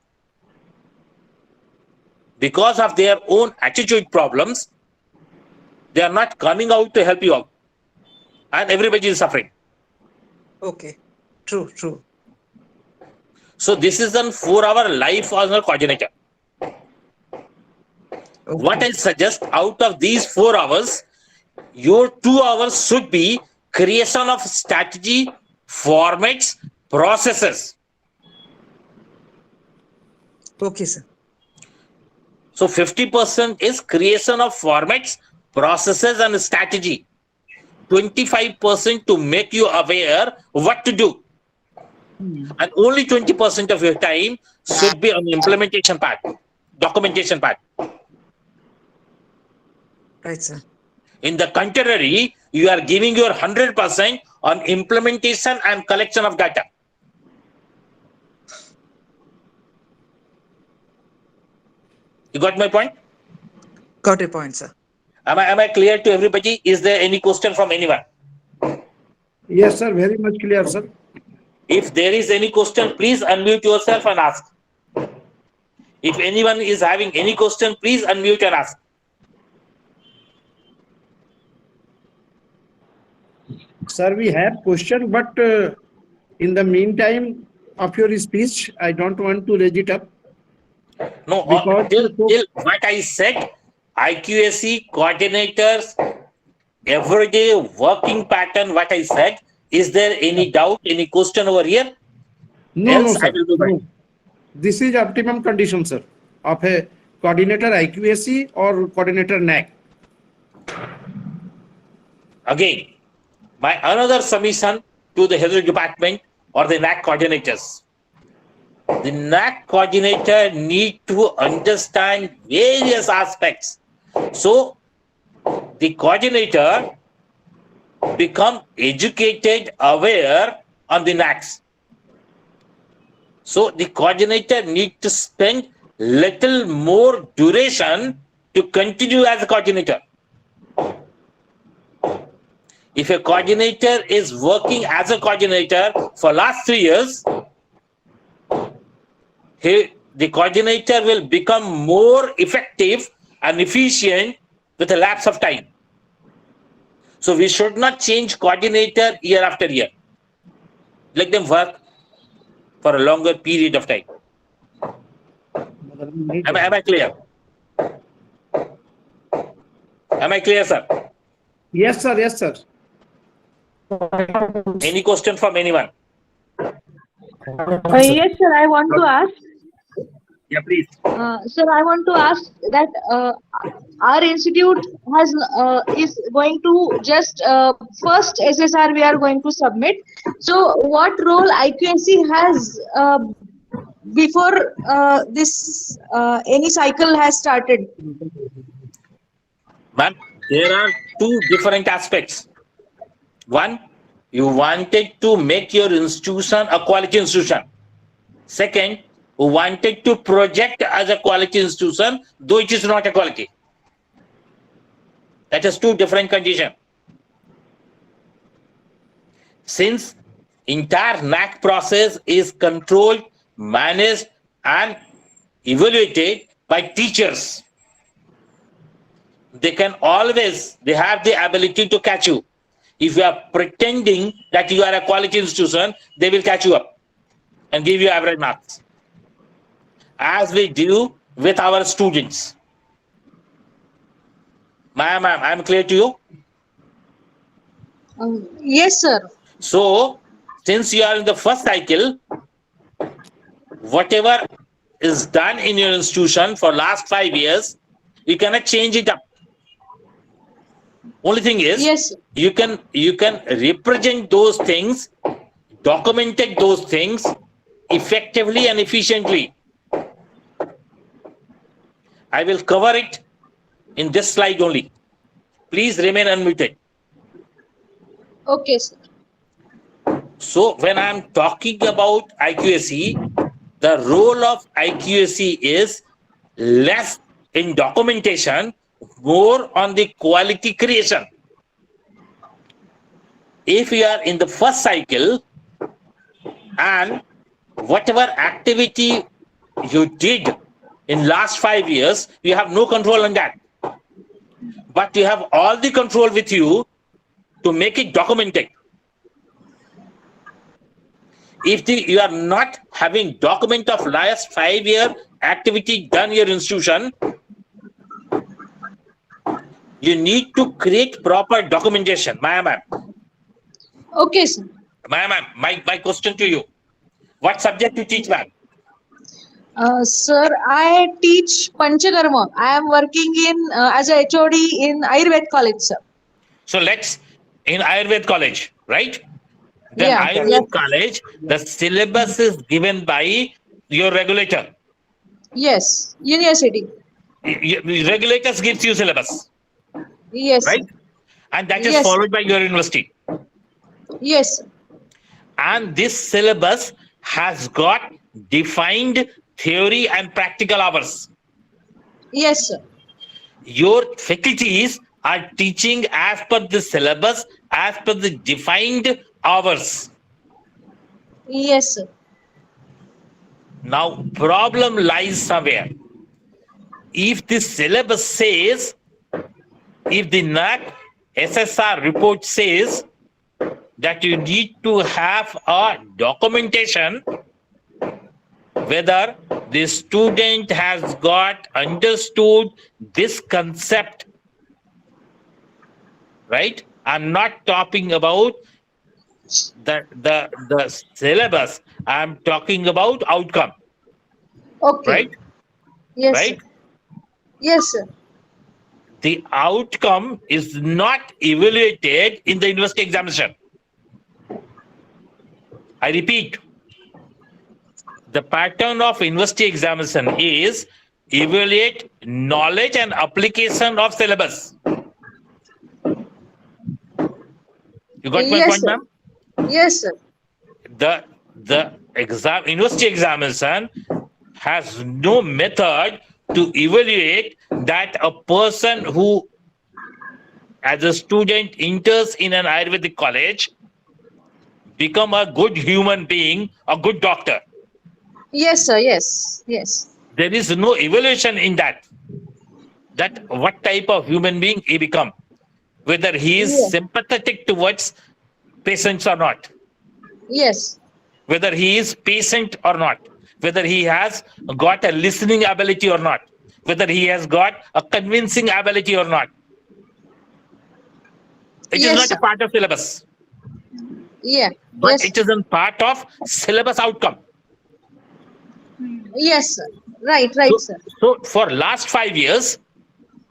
because of their own attitude problems. They are not coming out to help you out, and everybody is suffering. Okay. True. So this is a 4-hour life as a coordinator. Okay. What I suggest, out of these 4 hours, your 2 hours should be creation of strategy, formats, processes. Okay, sir. So 50% is creation of formats, processes, and strategy. 25% to make you aware what to do. And only 20% of your time should be on the implementation part, documentation part. Right, sir. In the contrary, you are giving your 100% on implementation and collection of data. You got my point? Got your point, sir. Am I clear to everybody? Is there any question from anyone? Yes, sir. Very much clear, sir. If there is any question, please unmute yourself and ask. If anyone is having any question, please unmute and ask. Sir, we have question, but in the meantime of your speech, I don't want to raise it up. No, Because- till what I said, IQAC coordinators, everyday working pattern, what I said, is there any doubt, any question over here? No, Else I sir. will do that. No. This is optimum condition, sir, of a coordinator IQAC or coordinator NAAC. Again, my another submission to the health department or the NAAC coordinators. The NAAC coordinator need to understand various aspects. So the coordinator become educated, aware on the NAACs. So the coordinator need to spend little more duration to continue as a coordinator. If a coordinator is working as a coordinator for last 3 years, the coordinator will become more effective and efficient with a lapse of time. So we should not change coordinator year after year. Let them work for a longer period of time. Am I clear? Am I clear, sir? Yes, sir. Yes, sir. Any question from anyone? Yes, sir. I want to ask. Yeah, please. Sir, I want to ask that our institute is going to just first SSR we are going to submit. So, what role IQAC has before this any cycle has started? Ma'am, there are two different aspects. One, you wanted to make your institution a quality institution. Second, you wanted to project as a quality institution, though it is not a quality. That is two different conditions. Since entire NAAC process is controlled, managed, and evaluated by teachers, they have the ability to catch you. If you are pretending that you are a quality institution, they will catch you up and give you average marks, as we do with our students. Ma'am, I'm clear to you? Yes, sir. So, since you are in the first cycle, whatever is done in your institution for last 5 years, you cannot change it up. Only thing is, Yes, sir. you can represent those things, documented those things effectively and efficiently. I will cover it in this slide only. Please remain unmuted. Okay, sir. So when I'm talking about IQAC, the role of IQAC is less in documentation, more on the quality creation. If you are in the first cycle and whatever activity you did in last 5 years, you have no control on that. But you have all the control with you to make it documented. If you are not having document of last 5-year activity done in your institution, you need to create proper documentation. Ma'am. Okay, sir. Ma'am, my question to you. What subject you teach, ma'am? Sir, I teach Panchakarma. I am working in as a HOD in Ayurved College, sir. So let's, in Ayurved College, right? Then Yeah, Ayurved College, the syllabus is given by your regulator. Yes, university. Regulators gives you syllabus, Yes, right? sir. And that is Yes. followed by your university. Yes, sir. And this syllabus has got defined theory and practical hours. Yes, sir. Your faculties are teaching as per the syllabus, as per the defined hours. Yes, sir. Now, problem lies somewhere. If the syllabus says, if the NAAC SSR report says that you need to have a documentation whether the student has got understood this concept, right? I'm not talking about the syllabus. I'm talking about outcome. Okay. Right? Yes, Right? sir. Yes, sir. The outcome is not evaluated in the university examination. I repeat, the pattern of university examination is evaluate knowledge and application of syllabus. You got my Yes, point, sir. ma'am? Yes, sir. The university examination has no method to evaluate that a person who as a student enters in an Ayurvedic college, become a good human being, a good doctor. Yes, sir. Yes. Yes. There is no evaluation in that what type of human being he become, whether he is Yes. sympathetic towards patients or not, Yes. whether he is patient or not, whether he has got a listening ability or not, whether he has got a convincing ability or not. It is Yes, not sir. a part of syllabus, Yeah. but Yes. it is a part of syllabus outcome. Yes, sir. Right. Right, sir. So for last 5 years,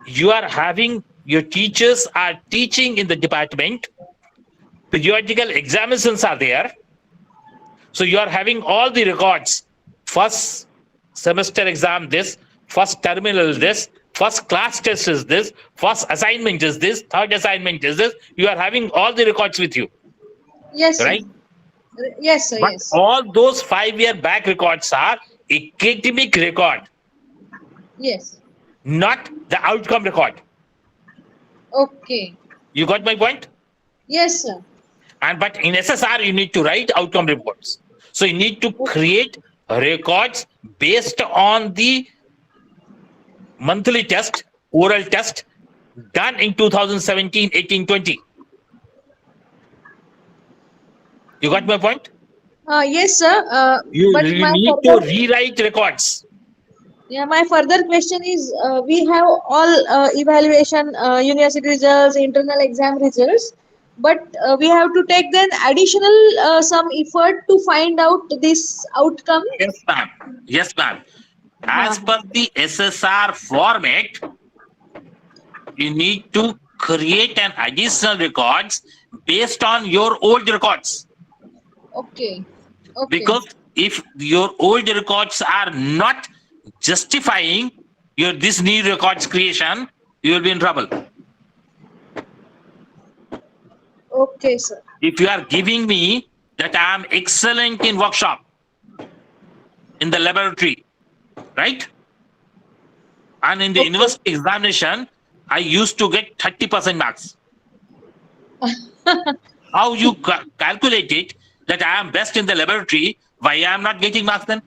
you are having your teachers are teaching in the department. Periodical examinations are there. So you are having all the records. First semester exam this, first terminal this, first class test is this, first assignment is this, third assignment is this. You are having all the records with you, Yes, sir. right? Yes, sir. But Yes. all those 5-year back records are academic record, Yes. not the outcome record. Okay. You got my point? Yes, sir. But in SSR, you need to write outcome reports. So you need to create records based on the monthly test, oral test done in 2017, 18, 20. You got my point? Yes, sir. You But my need to further, rewrite records. yeah, my further question is, we have all evaluation, university results, internal exam results, but we have to take then additional some effort to find out this outcome. Yes, ma'am. Yes, ma'am. As per the SSR format, you need to create an additional records based on your old records. Okay. Okay. Because if your old records are not justifying your this new records creation, you will be in trouble. Okay, sir. If you are giving me that I am excellent in workshop, in the laboratory, right? And in the university examination, I used to get 30% marks. How you calculate it that I am best in the laboratory, why I am not getting marks then?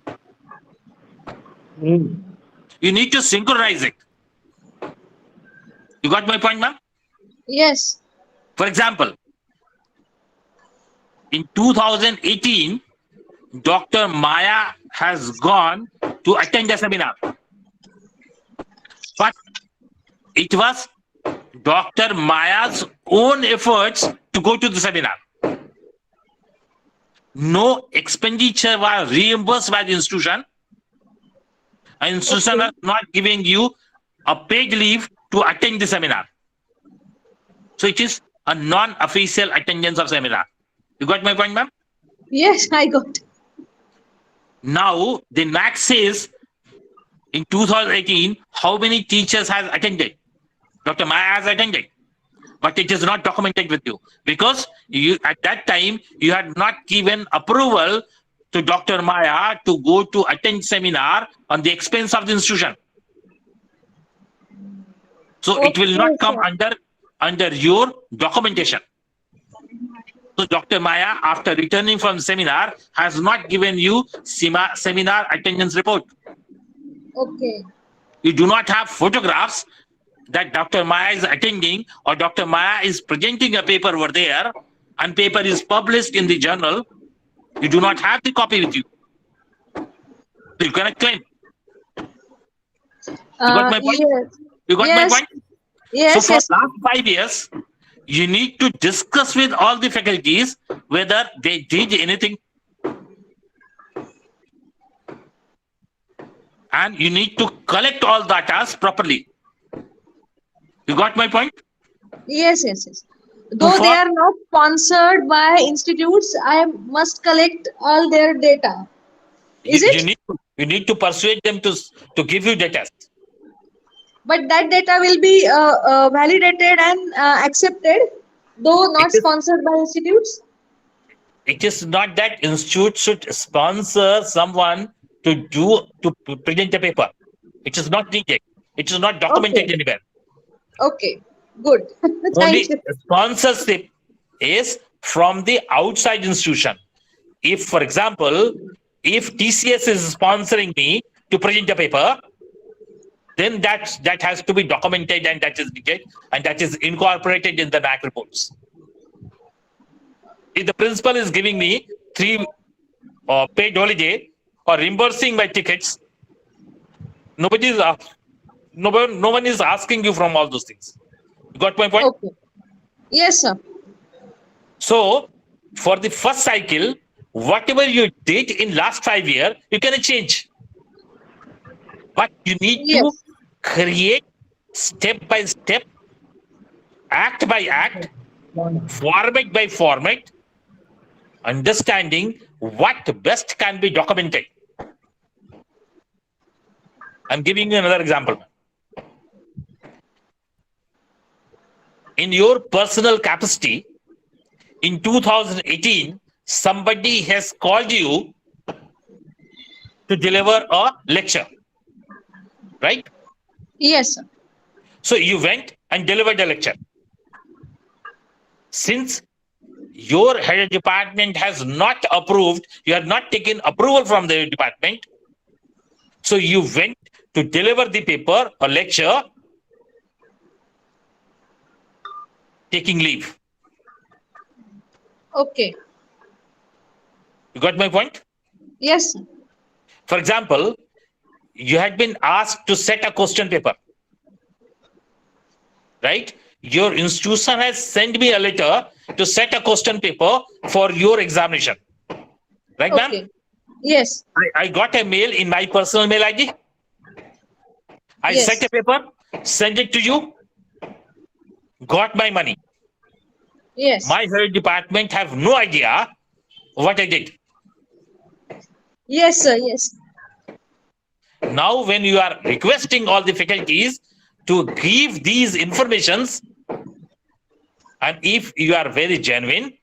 You need to synchronize it. You got my point, ma'am? Yes. For example, in 2018, Dr. Maya has gone to attend a seminar. But it was Dr. Maya's own efforts to go to the seminar. No expenditure was reimbursed by the institution. An institution was not giving you a paid leave to attend the seminar. So it is a non-official attendance of seminar. You got my point, ma'am? Yes, I got. Now, the NAAC says in 2018, how many teachers has attended? Dr. Maya has attended. But it is not documented with you because you at that time you had not given approval to Dr. Maya to go to attend seminar on the expense of the institution. So it will not come under your documentation. So Dr. Maya, after returning from seminar, has not given you seminar attendance report. Okay. You do not have photographs that Dr. Maya is attending or Dr. Maya is presenting a paper over there and paper is published in the journal. You do not have the copy with you. So you cannot claim. You got my point? Yes. You got Yes. my point? Yes. So for Yes. last 5 years, you need to discuss with all the faculties whether they did anything. And you need to collect all data properly. You got my point? Yes. Yes. Yes. Though they are not sponsored by institutes, I must collect all their data. Is it? You need to persuade them to give you data. But that data will be validated and accepted, though not sponsored by institutes. It is not that institute should sponsor someone to present a paper. It is not needed. It is not documented anywhere. Okay. Good. Only Thank you. sponsorship is from the outside institution. If, for example, if TCS is sponsoring me to present a paper, then that has to be documented and that is incorporated in the NAAC reports. If the principal is giving me 3 paid holiday or reimbursing my tickets, no one is asking you from all those things. You got my point? Okay. Yes, sir. So for the first cycle, whatever you did in last 5 years, you cannot change. But you need to Yes. create step by step, act by act, format by format, understanding what best can be documented. I'm giving you another example. In your personal capacity, in 2018, somebody has called you to deliver a lecture, right? Yes, sir. So you went and delivered a lecture. Since your head department has not approved, you have not taken approval from the department, so you went to deliver the paper or lecture, taking leave. Okay. You got my point? Yes, sir. For example, you had been asked to set a question paper, right? Your institution has sent me a letter to set a question paper for your examination, right, ma'am? Okay. Yes. I got a mail in my personal mail ID. I Yes. set a paper, sent it to you, got my money. Yes. My head department have no idea what I did. Yes, sir. Yes. Now, when you are requesting all the faculties to give these informations, and if you are very genuine,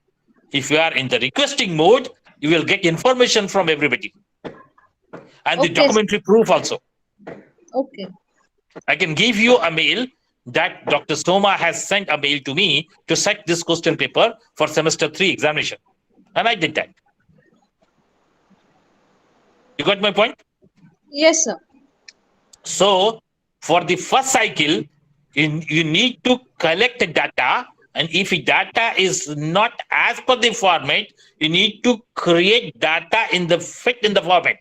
if you are in the requesting mode, you will get information from everybody. And the Okay. documentary proof also. Okay. I can give you a mail that Dr. Soma has sent a mail to me to set this question paper for semester 3 examination. And I did that. You got my point? Yes, sir. So for the first cycle, you need to collect the data. And if the data is not as per the format, you need to create data fit in the format.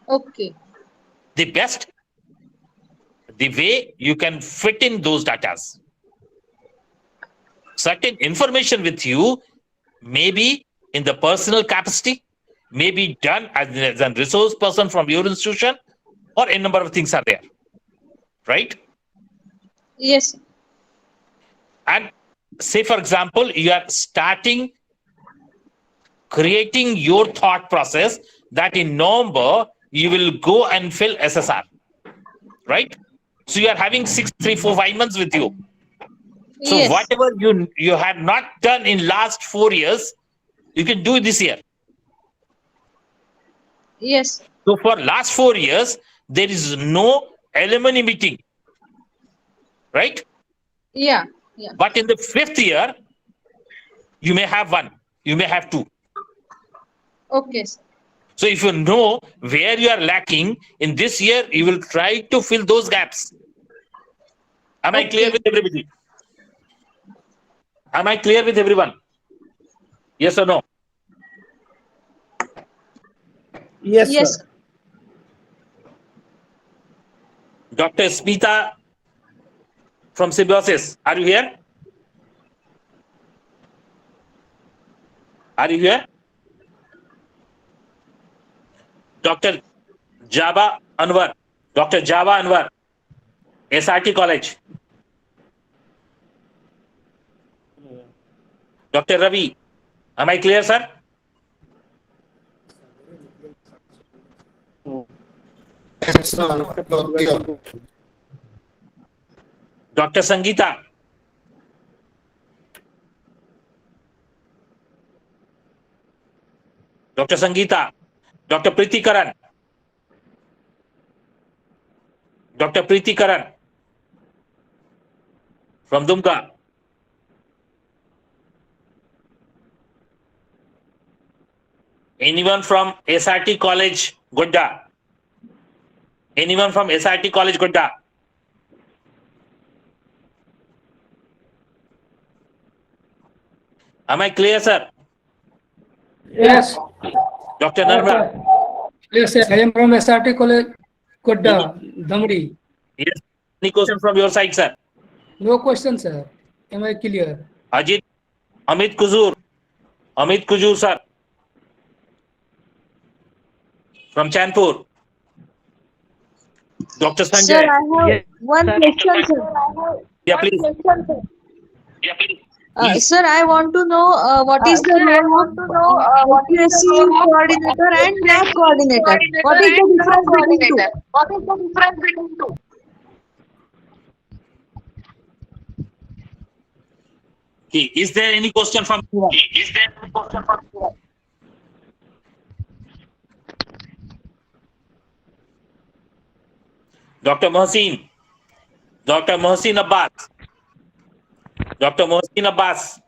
Okay. The way you can fit in those datas. Certain information with you may be in the personal capacity, may be done as a resource person from your institution, or a number of things are there, right? Yes, sir. And say, for example, you are starting creating your thought process that in November, you will go and fill SSR, right? So you are having 6, 3, 4, 5 months with you. So Yes. whatever you have not done in last 4 years, you can do this year. Yes. So for last 4 years, there is no alumni meeting, right? Yeah. Yeah. But in the 5th year, you may have 1, you may have 2. Okay, sir. So if you know where you are lacking in this year, you will try to fill those gaps. Am I clear Okay. with everybody? Am I clear with everyone? Yes or no? Yes, Yes. sir. Dr. Smita from Symbiosis, are you here? Are you here? Dr. Java Anwar, Dr. Java Anwar, SRT College. Dr. Ravi, am I clear, sir? Yes, sir. Dr. Sangeeta. Dr. Sangeeta. Dr. Preeti Karan. Dr. Preeti Karan. from Dumka. Anyone from SRT College, Godda? Anyone from SRT College, Godda? Am I clear, sir? Yes. Dr. Narmala? Yes, yes. I am from SRT College, Kodda, Dhamri. Yes. Any question from your side, sir? No question, sir. Am I clear? Ajit, Amit Kujur, sir, from Chanpur. Dr. Sanjay. Sir, I have one question, sir. Yeah, please. Sir, I want to know what is the role of IQSC coordinator and NAAC coordinator. What is the difference between two? Okay. Is there any question from you? Dr. Mohsin Abbas. Dr. Mohsin Abbas.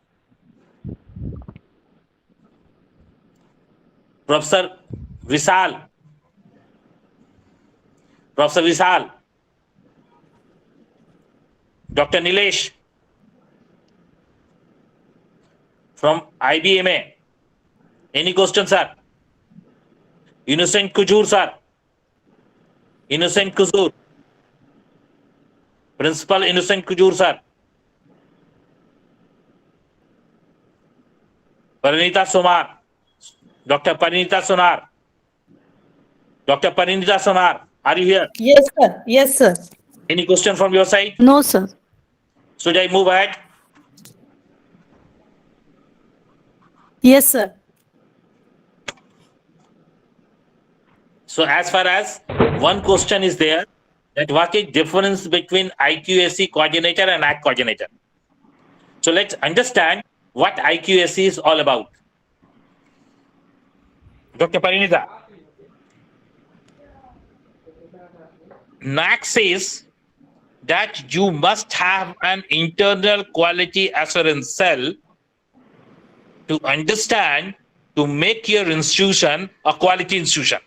Professor Vishal. Dr. Nilesh from IBMA. Any question, sir? Innocent Kujur, sir. Principal Innocent Kujur, sir. Parinita Somar. Dr. Parinita Sonar. Are you here? Yes, sir. Yes, sir. Any question from your side? No, sir. Should I move ahead? Yes, sir. So as far as one question is there, that what is difference between IQSC coordinator and NAAC coordinator? So let's understand what IQSC is all about. Dr. Parinita. NAAC says that you must have an internal quality assurance cell to understand, to make your institution a quality institution.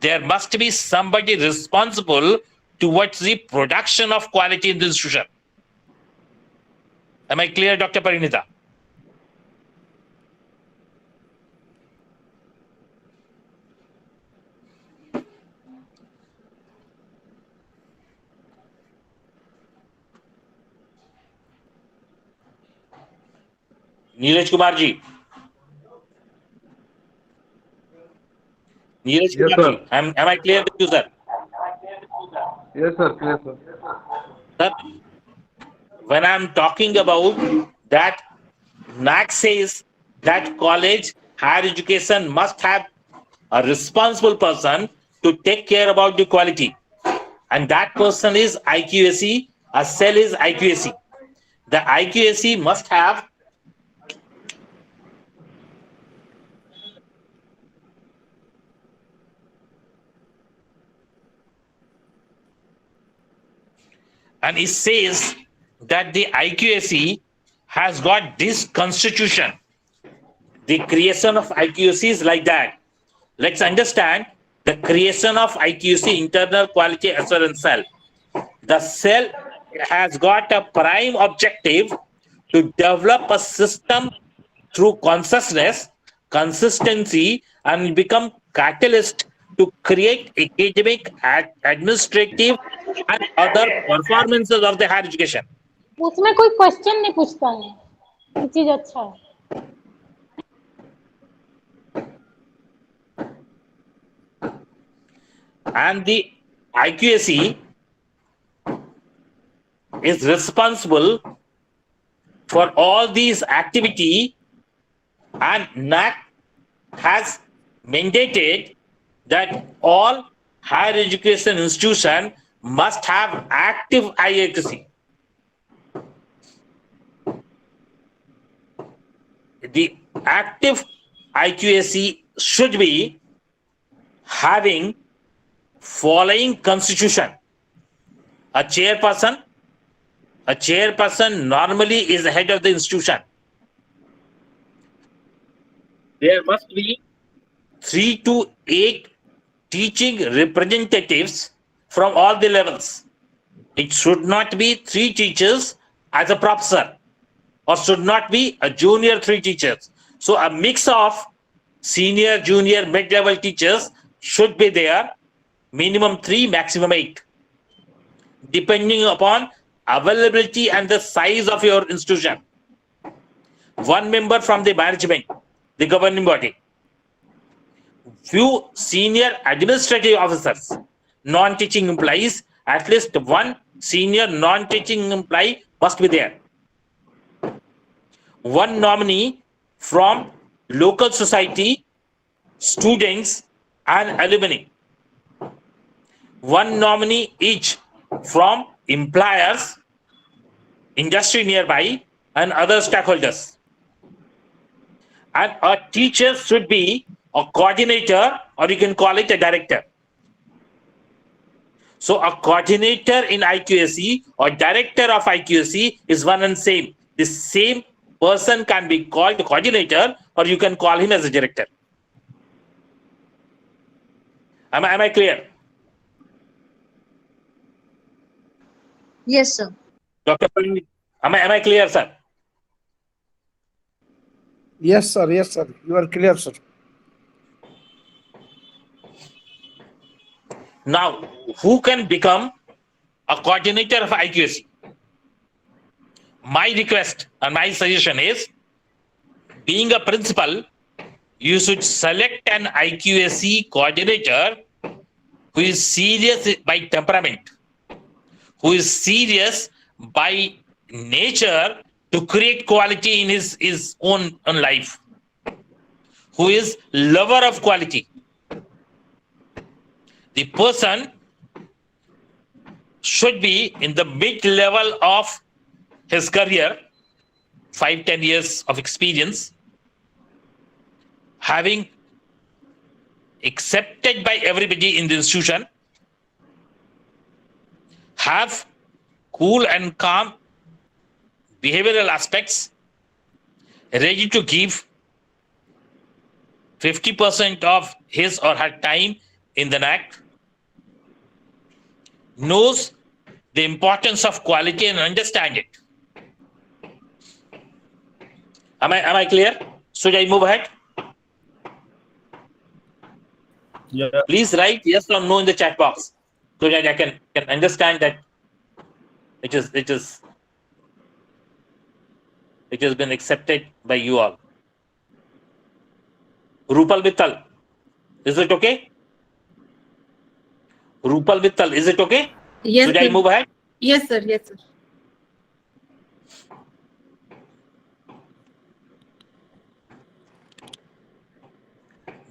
There must be somebody responsible towards the production of quality in the institution. Am I clear, Dr. Parinita? Neeraj Kumar ji. Yes, sir. Am I clear with you, sir? Yes, sir. Clear, sir. Sir, when I'm talking about that, NAAC says that college, higher education must have a responsible person to take care about the quality. And that person is IQSC, a cell is IQSC. The IQSC must have and it says that the IQSC has got this constitution. The creation of IQSC is like that. Let's understand the creation of IQSC, internal quality assurance cell. The cell has got a prime objective to develop a system through consciousness, consistency, and become catalyst to create academic, administrative, and other performances of the higher education. उसमें कोई question नहीं पूछता है, ये चीज अच्छा है. And the IQSC is responsible for all these activity, and NAAC has mandated that all higher education institution must have active IITC. The active IQSC should be having following constitution: a chairperson, a chairperson normally is the head of the institution. There must be 3 to 8 teaching representatives from all the levels. It should not be 3 teachers as a professor, or should not be a junior 3 teachers. So a mix of senior, junior, mid-level teachers should be there, minimum 3, maximum 8, depending upon availability and the size of your institution. 1 member from the management, the governing body. Few senior administrative officers, non-teaching employees, at least 1 senior non-teaching employee must be there. 1 nominee from local society, students and alumni. 1 nominee each from employers, industry nearby and other stakeholders. And a teacher should be a coordinator, or you can call it a director. So a coordinator in IQAC or director of IQAC is one and same. The same person can be called coordinator, or you can call him as a director. Am I clear? Yes, sir. Dr. Am I clear, sir? Yes, sir. Yes, sir. You are clear, sir. Now, who can become a coordinator of IQAC? My request and my suggestion is, being a principal, you should select an IQAC coordinator who is serious by temperament, who is serious by nature to create quality in his own life, who is lover of quality. The person should be in the mid-level of his career, 5-10 years of experience, having accepted by everybody in the institution, have cool and calm behavioral aspects, ready to give 50% of his or her time in the NAAC, knows the importance of quality and understand it. Am I clear? Should I move ahead? Yeah. Please write yes or no in the chat box so that I can understand that it has been accepted by you all. Rupal Vittal, is it okay? Rupal Vittal, is it okay? Yes, Should I move ahead? Yes, sir. Yes, sir.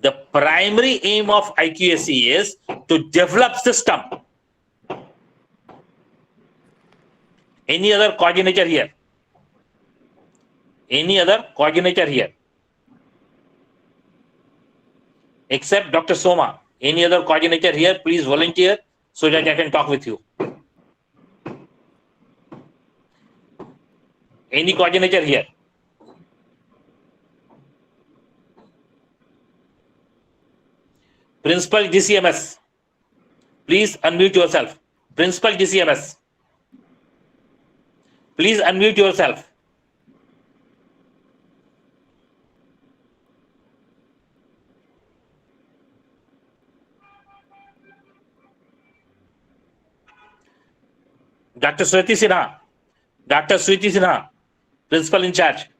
The primary aim of IQAC is to develop system. Any other coordinator here? Any other coordinator here? Except Dr. Soma. Any other coordinator here? Please volunteer so that I can talk with you. Any coordinator here? Principal GCMS. Please unmute yourself. Principal GCMS. Please unmute yourself. Dr. Swati Sinha. Dr. Swati Sinha, principal in charge.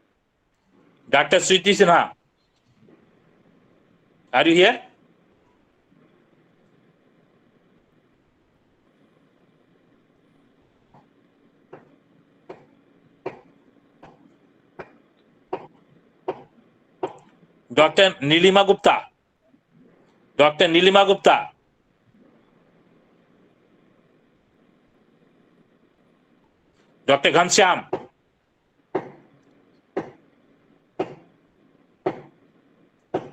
Dr. Swati Sinha. Are you here? Dr. Nilima Gupta. Dr. Nilima Gupta. Dr. Ghanshyam.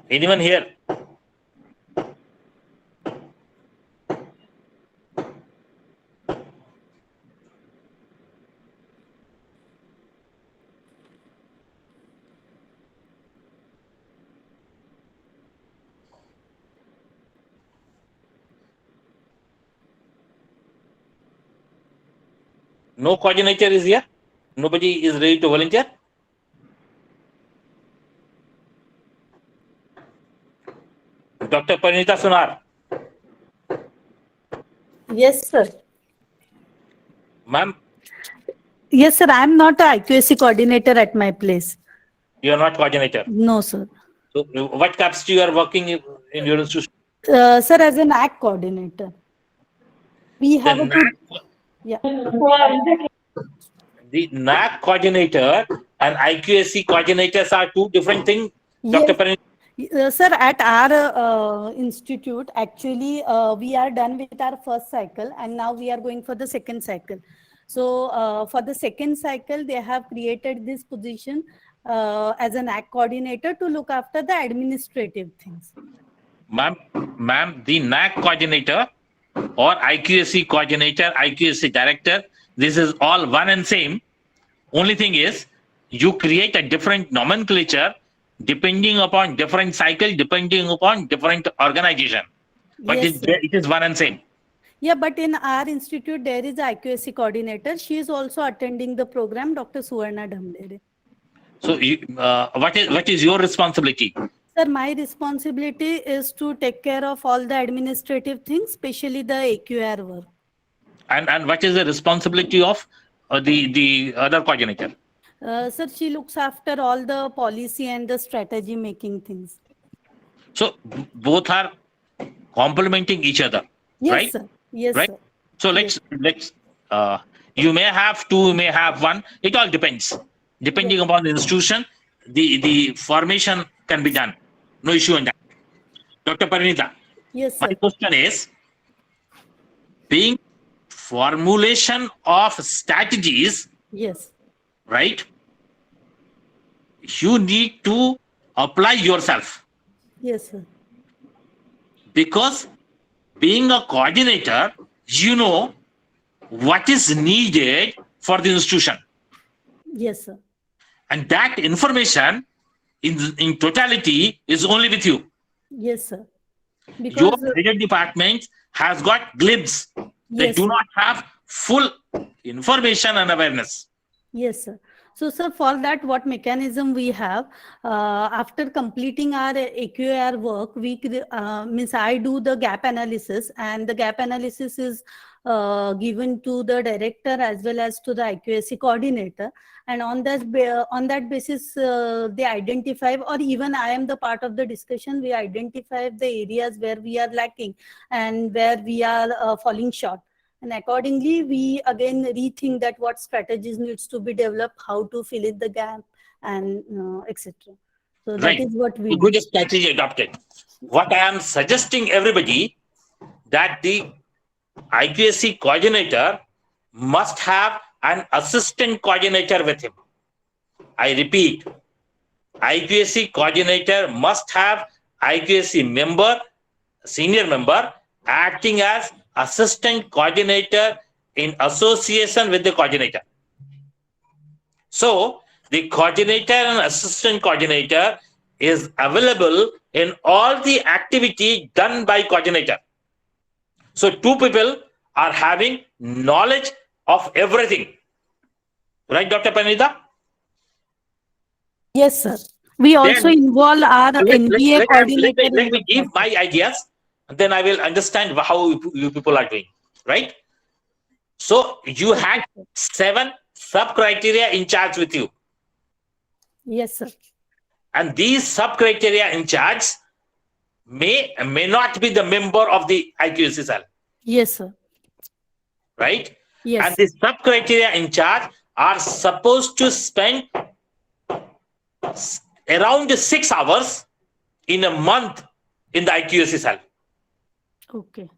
Anyone here? No coordinator is here? Nobody is ready to volunteer? Dr. Parinita Sunar. Yes, sir. Ma'am, Yes, sir. I'm not a IQAC coordinator at my place. you are not coordinator. No, sir. So what capacity you are working in your institution? Sir, as an NAAC coordinator. We have The a NAAC, yeah. the NAAC coordinator and IQAC coordinators are two different things. Dr. Yes. Parinita. Sir, at our institute, actually, we are done with our first cycle and now we are going for the second cycle. So for the second cycle, they have created this position as an NAAC coordinator to look after the administrative things. Ma'am, the NAAC coordinator or IQAC coordinator, IQAC director, this is all one and same. Only thing is, you create a different nomenclature depending upon different cycle, depending upon different organization. But Yes, it is one and same. Yeah, but in our institute, there is a IQAC coordinator. She is also attending the program, Dr. Suvarna Dhamdere. So what is your responsibility? Sir, my responsibility is to take care of all the administrative things, especially the AQR work. And what is the responsibility of the other coordinator? Sir, she looks after all the policy and the strategy making things. So both are complementing each other, Yes, right? sir. Yes, right? sir. So let's you may have two, you may have one. It all depends. Depending upon the institution, the formation can be done. No issue on that. Dr. Parinita. Yes, sir. My question is, being formulation of strategies, Yes. right? You need to apply yourself, Yes, sir. because being a coordinator, you know what is needed for the institution, Yes, sir. and that information in totality is only with you. Yes, sir. Your Because project department has got glimpse. They yes, do sir. not have full information and awareness. Yes, sir. So, sir, for that, what mechanism we have, after completing our AQAR work, we means I do the gap analysis, and the gap analysis is given to the director as well as to the IQAC coordinator. And on that basis, they identify, or even I am the part of the discussion, we identify the areas where we are lacking and where we are falling short. And accordingly, we again rethink that what strategies needs to be developed, how to fill in the gap, and etc. So that Right. is what we Good do. strategy adopted. What I am suggesting everybody, that the IQAC coordinator must have an assistant coordinator with him. I repeat, IQAC coordinator must have IQAC member, senior member, acting as assistant coordinator in association with the coordinator. So the coordinator and assistant coordinator is available in all the activity done by coordinator. So two people are having knowledge of everything. Right, Dr. Parinita? Yes, sir. We also involve our NBA coordinator. Let me give my ideas, and then I will understand how you people are doing. Right? So you had 7 sub-criteria in charge with you. Yes, sir. And these sub-criteria in charge may not be the member of the IQAC cell. Yes, sir. Right? Yes. And the sub-criteria in charge are supposed to spend around 6 hours in a month in the IQAC cell. Okay.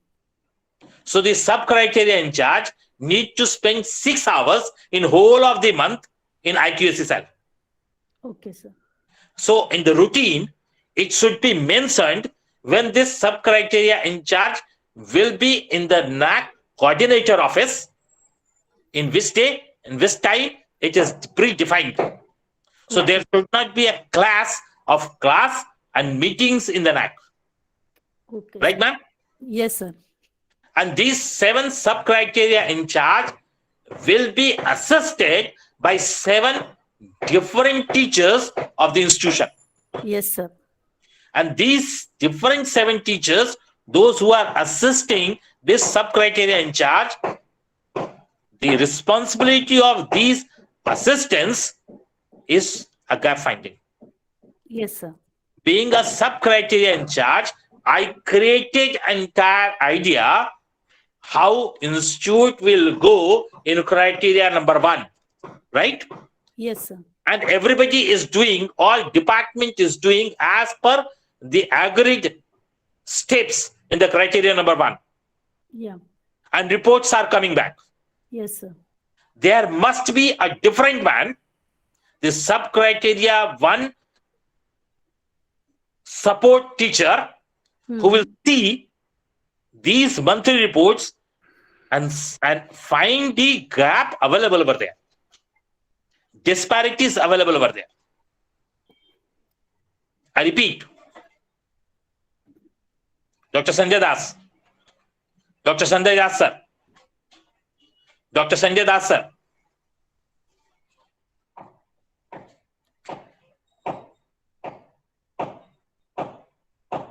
So the sub-criteria in charge need to spend 6 hours in whole of the month in IQAC cell. Okay, sir. So in the routine, it should be mentioned when this sub-criteria in charge will be in the NAAC coordinator office, in which day, in which time, it is predefined. So there should not be a class and meetings in the NAAC. Okay. Right, ma'am? Yes, sir. And these 7 sub-criteria in charge will be assisted by 7 different teachers of the institution. Yes, sir. And these different 7 teachers, those who are assisting this sub-criteria in charge, the responsibility of these assistants is a gap finding. Yes, sir. Being a sub-criteria in charge, I created an entire idea how institute will go in criteria number 1, right? Yes, sir. And everybody is doing, all department is doing as per the agreed steps in the criteria number 1. Yeah. And reports are coming back. Yes, sir. There must be a different man, the sub-criteria 1 support teacher, who will see these monthly reports and find the gap available over there, disparities available over there. I repeat, Dr. Sanjay Das, Dr. Sanjay Das sir, Dr. Sanjay Das sir,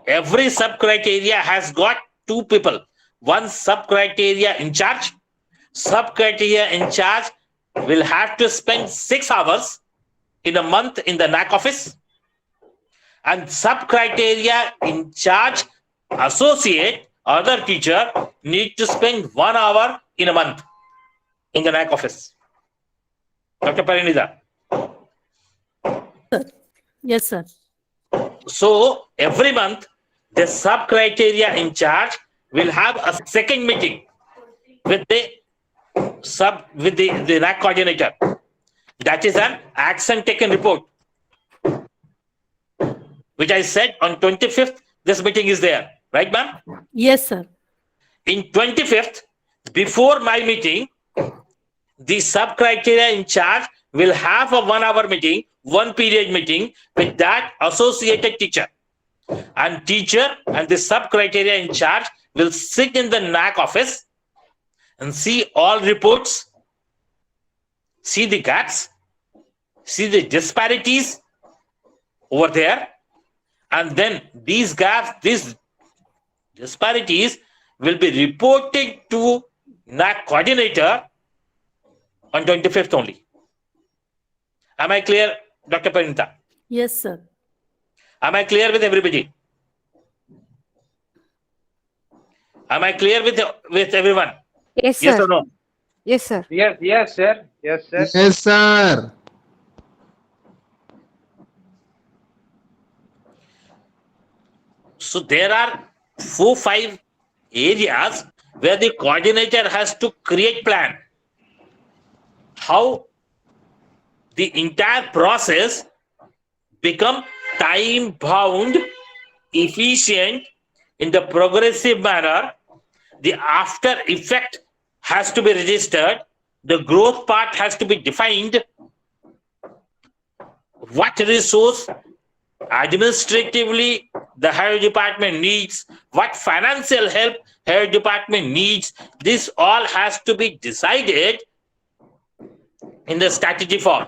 every sub-criteria has got 2 people. One sub-criteria in charge. Sub-criteria in charge will have to spend 6 hours in a month in the NAAC office. And sub-criteria in charge associate, other teacher, need to spend 1 hour in a month in the NAAC office. Dr. Parinida. Yes, sir. So every month, the sub-criteria in charge will have a second meeting with the NAAC coordinator. That is an action taken report, which I said on 25th, this meeting is there. Right, ma'am? Yes, sir. In 25th, before my meeting, the sub-criteria in charge will have a 1 hour meeting, 1 period meeting with that associated teacher. And teacher and the sub-criteria in charge will sit in the NAAC office and see all reports, see the gaps, see the disparities over there. And then these gaps, these disparities will be reported to NAAC coordinator on 25th only. Am I clear, Dr. Parinita? Yes, sir. Am I clear with everybody? Am I clear with everyone? Yes, sir. Yes or no? Yes, sir. Yes, yes, sir. Yes, sir. Yes, sir. So there are 4-5 areas where the coordinator has to create plan. How the entire process become time bound, efficient, in the progressive manner. The after effect has to be registered. The growth part has to be defined. What resource administratively the higher department needs, what financial help higher department needs, this all has to be decided in the strategy form.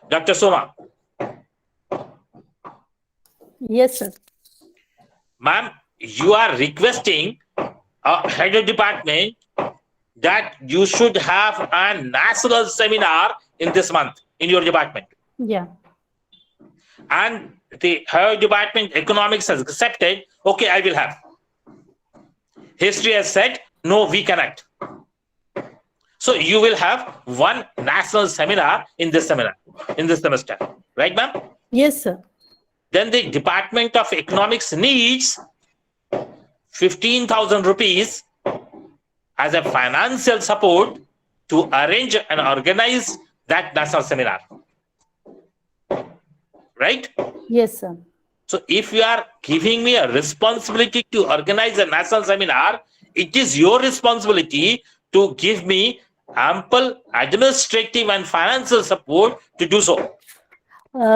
Dr. Soma. Yes, sir. Ma'am, you are requesting a head of department that you should have a national seminar in this month in your department. Yeah. And the higher department economics has accepted, okay, I will have. History has said, no, we cannot. So you will have one national seminar in this semester. Right, ma'am? Yes, sir. Then the Department of Economics needs 15,000 rupees as a financial support to arrange and organize that national seminar. Right? Yes, sir. So if you are giving me a responsibility to organize a national seminar, it is your responsibility to give me ample administrative and financial support to do so.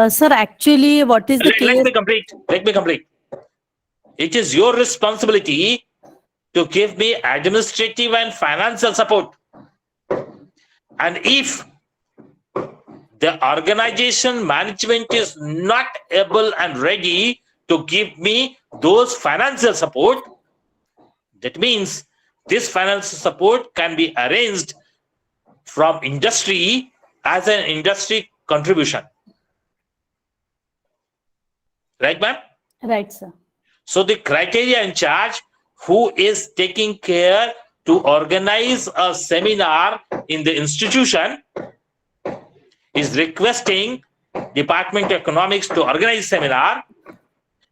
Sir, actually, what is the case? Let me complete. It is your responsibility to give me administrative and financial support. And if the organization management is not able and ready to give me those financial support, that means this financial support can be arranged from industry as an industry contribution. Right, ma'am? Right, sir. So the criteria in charge who is taking care to organize a seminar in the institution is requesting Department of Economics to organize seminar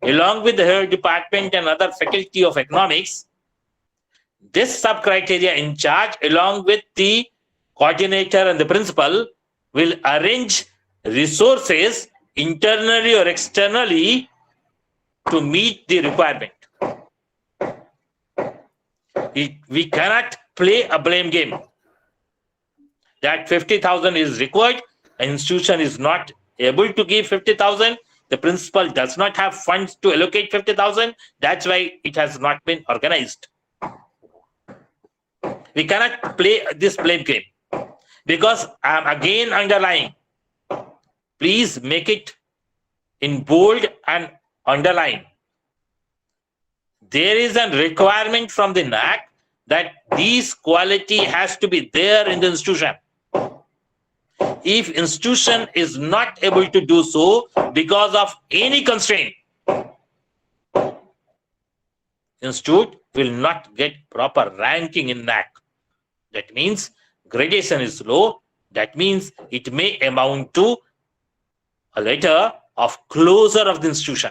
along with her department and other faculty of economics. This sub-criteria in charge along with the coordinator and the principal will arrange resources internally or externally to meet the requirement. We cannot play a blame game that 50,000 is required. An institution is not able to give 50,000. The principal does not have funds to allocate 50,000. That's why it has not been organized. We cannot play this blame game because I'm again underlying. Please make it in bold and underline. There is a requirement from the NAAC that this quality has to be there in the institution. If institution is not able to do so because of any constraint, institute will not get proper ranking in NAAC. That means gradation is low. That means it may amount to a letter of closure of the institution.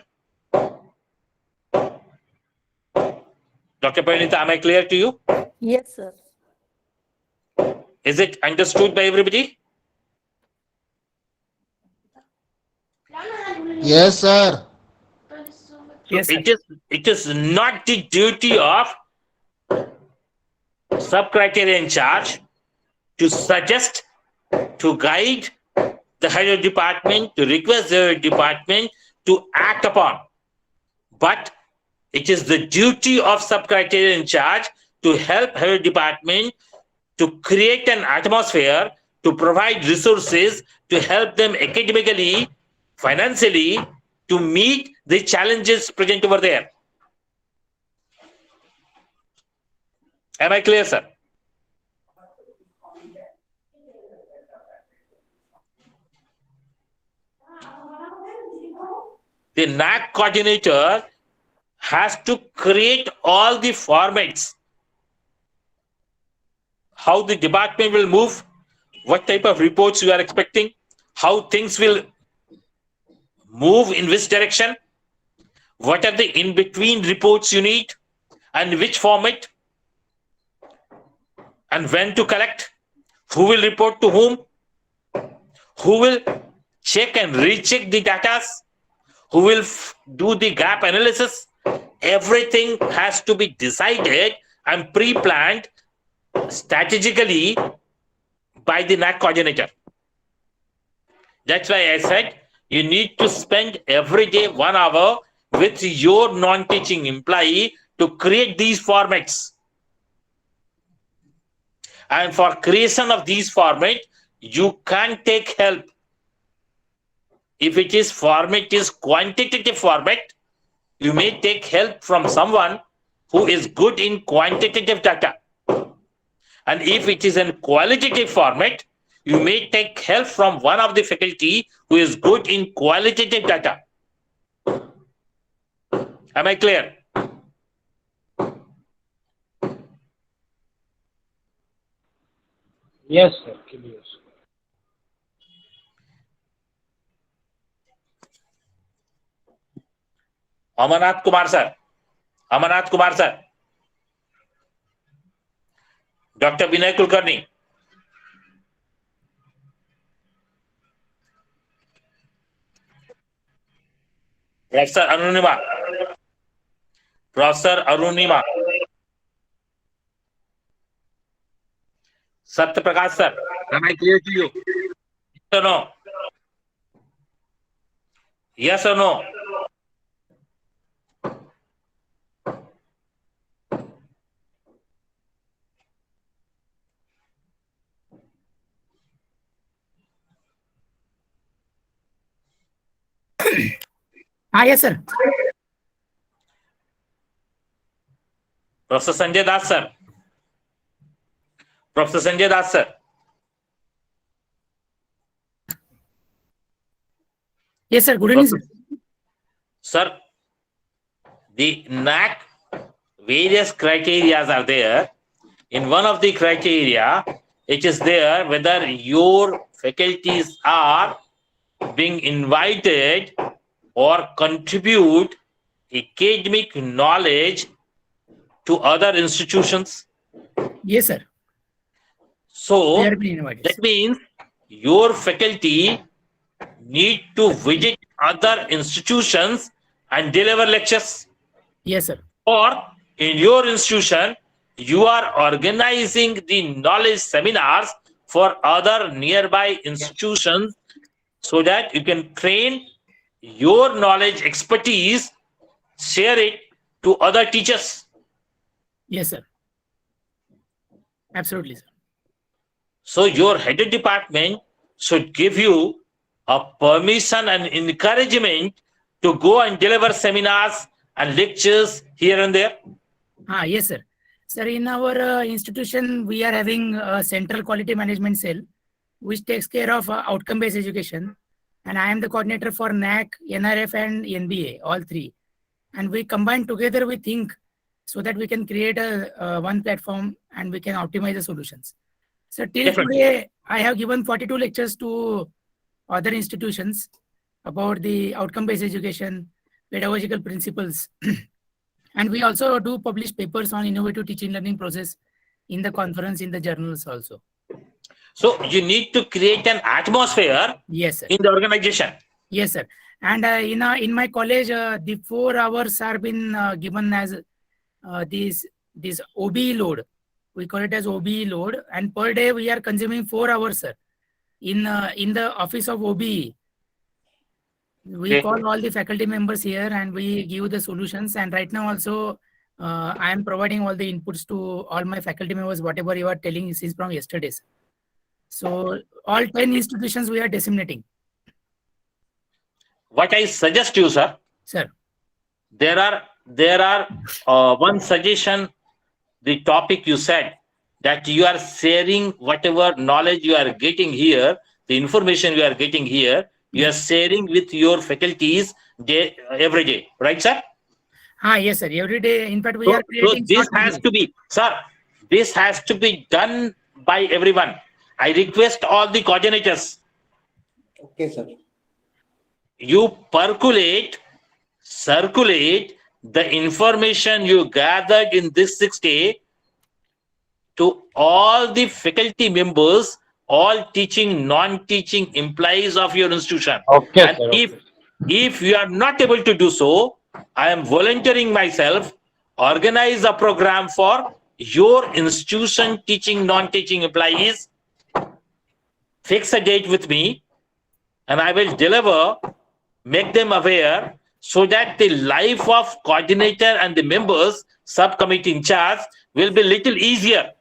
Dr. Parinita, am I clear to you? Yes, sir. Is it understood by everybody? Yes, sir. Yes, sir. It is not the duty of sub-criteria in charge to suggest, to guide the higher department, to request the department to act upon. But it is the duty of sub-criteria in charge to help her department to create an atmosphere, to provide resources, to help them academically, financially, to meet the challenges present over there. Am I clear, sir? The NAAC coordinator has to create all the formats. How the department will move, what type of reports you are expecting, how things will move in which direction, what are the in-between reports you need, and which format, and when to collect, who will report to whom, who will check and recheck the data, who will do the gap analysis. Everything has to be decided and pre-planned strategically by the NAAC coordinator. That's why I said you need to spend every day 1 hour with your non-teaching employee to create these formats. And for creation of these formats, you can take help. If it is format is quantitative format, you may take help from someone who is good in quantitative data. And if it is in qualitative format, you may take help from one of the faculty who is good in qualitative data. Am I clear? Yes, sir. Clear. Amarnath Kumar sir. Amarnath Kumar sir. Dr. Vinay Kulkarni. Professor Arunima. Professor Arunima. Satya Prakash sir. Am I clear to you? Yes or no? Yes or no? Yes, sir. Professor Sanjay Das, sir. Professor Sanjay Das, sir. Yes, sir. Good evening, sir. Sir, the NAAC various criteria are there. In one of the criteria, it is there whether your faculties are being invited or contribute academic knowledge to other institutions. Yes, sir. So We are being invited, that sir. means your faculty need to visit other institutions and deliver lectures. Yes, sir. Or in your institution, you are organizing the knowledge seminars for other nearby institutions so that you can train your knowledge expertise, share it to other teachers. Yes, sir. Absolutely, sir. So your head of department should give you a permission and encouragement to go and deliver seminars and lectures here and there. Yes, sir. Sir, in our institution, we are having a central quality management cell, which takes care of outcome-based education. And I am the coordinator for NAAC, NRF, and NBA, all three. And we combine together, we think, so that we can create a one platform and we can optimize the solutions. So till today, I have given 42 lectures to other institutions about the outcome-based education, pedagogical principles. And we also do publish papers on innovative teaching learning process in the conference, in the journals also. So you need to create an atmosphere Yes, sir. in the organization. Yes, sir. And in my college, the 4 hours are been given as this OBE load. We call it as OBE load, and per day we are consuming 4 hours, sir. In the office of OBE, we call all the faculty members here and we give the solutions. And right now also, I am providing all the inputs to all my faculty members. Whatever you are telling is from yesterday, sir. So all 10 institutions we are disseminating. What I suggest you, sir. Sir. There are one suggestion. The topic you said that you are sharing whatever knowledge you are getting here, the information you are getting here, you are sharing with your faculties every day, right, sir? Yes, sir. Every day. In fact, we are creating. So this has to be, sir. This has to be done by everyone. I request all the coordinators. Okay, sir. You circulate the information you gathered in this 6 days to all the faculty members, all teaching, non-teaching employees of your institution. Okay, and sir. If you are not able to do so, I am volunteering myself, organize a program for your institution teaching, non-teaching employees, fix a date with me, and I will deliver, make them aware, so that the life of coordinator and the members, subcommittee in charge, will be little easier.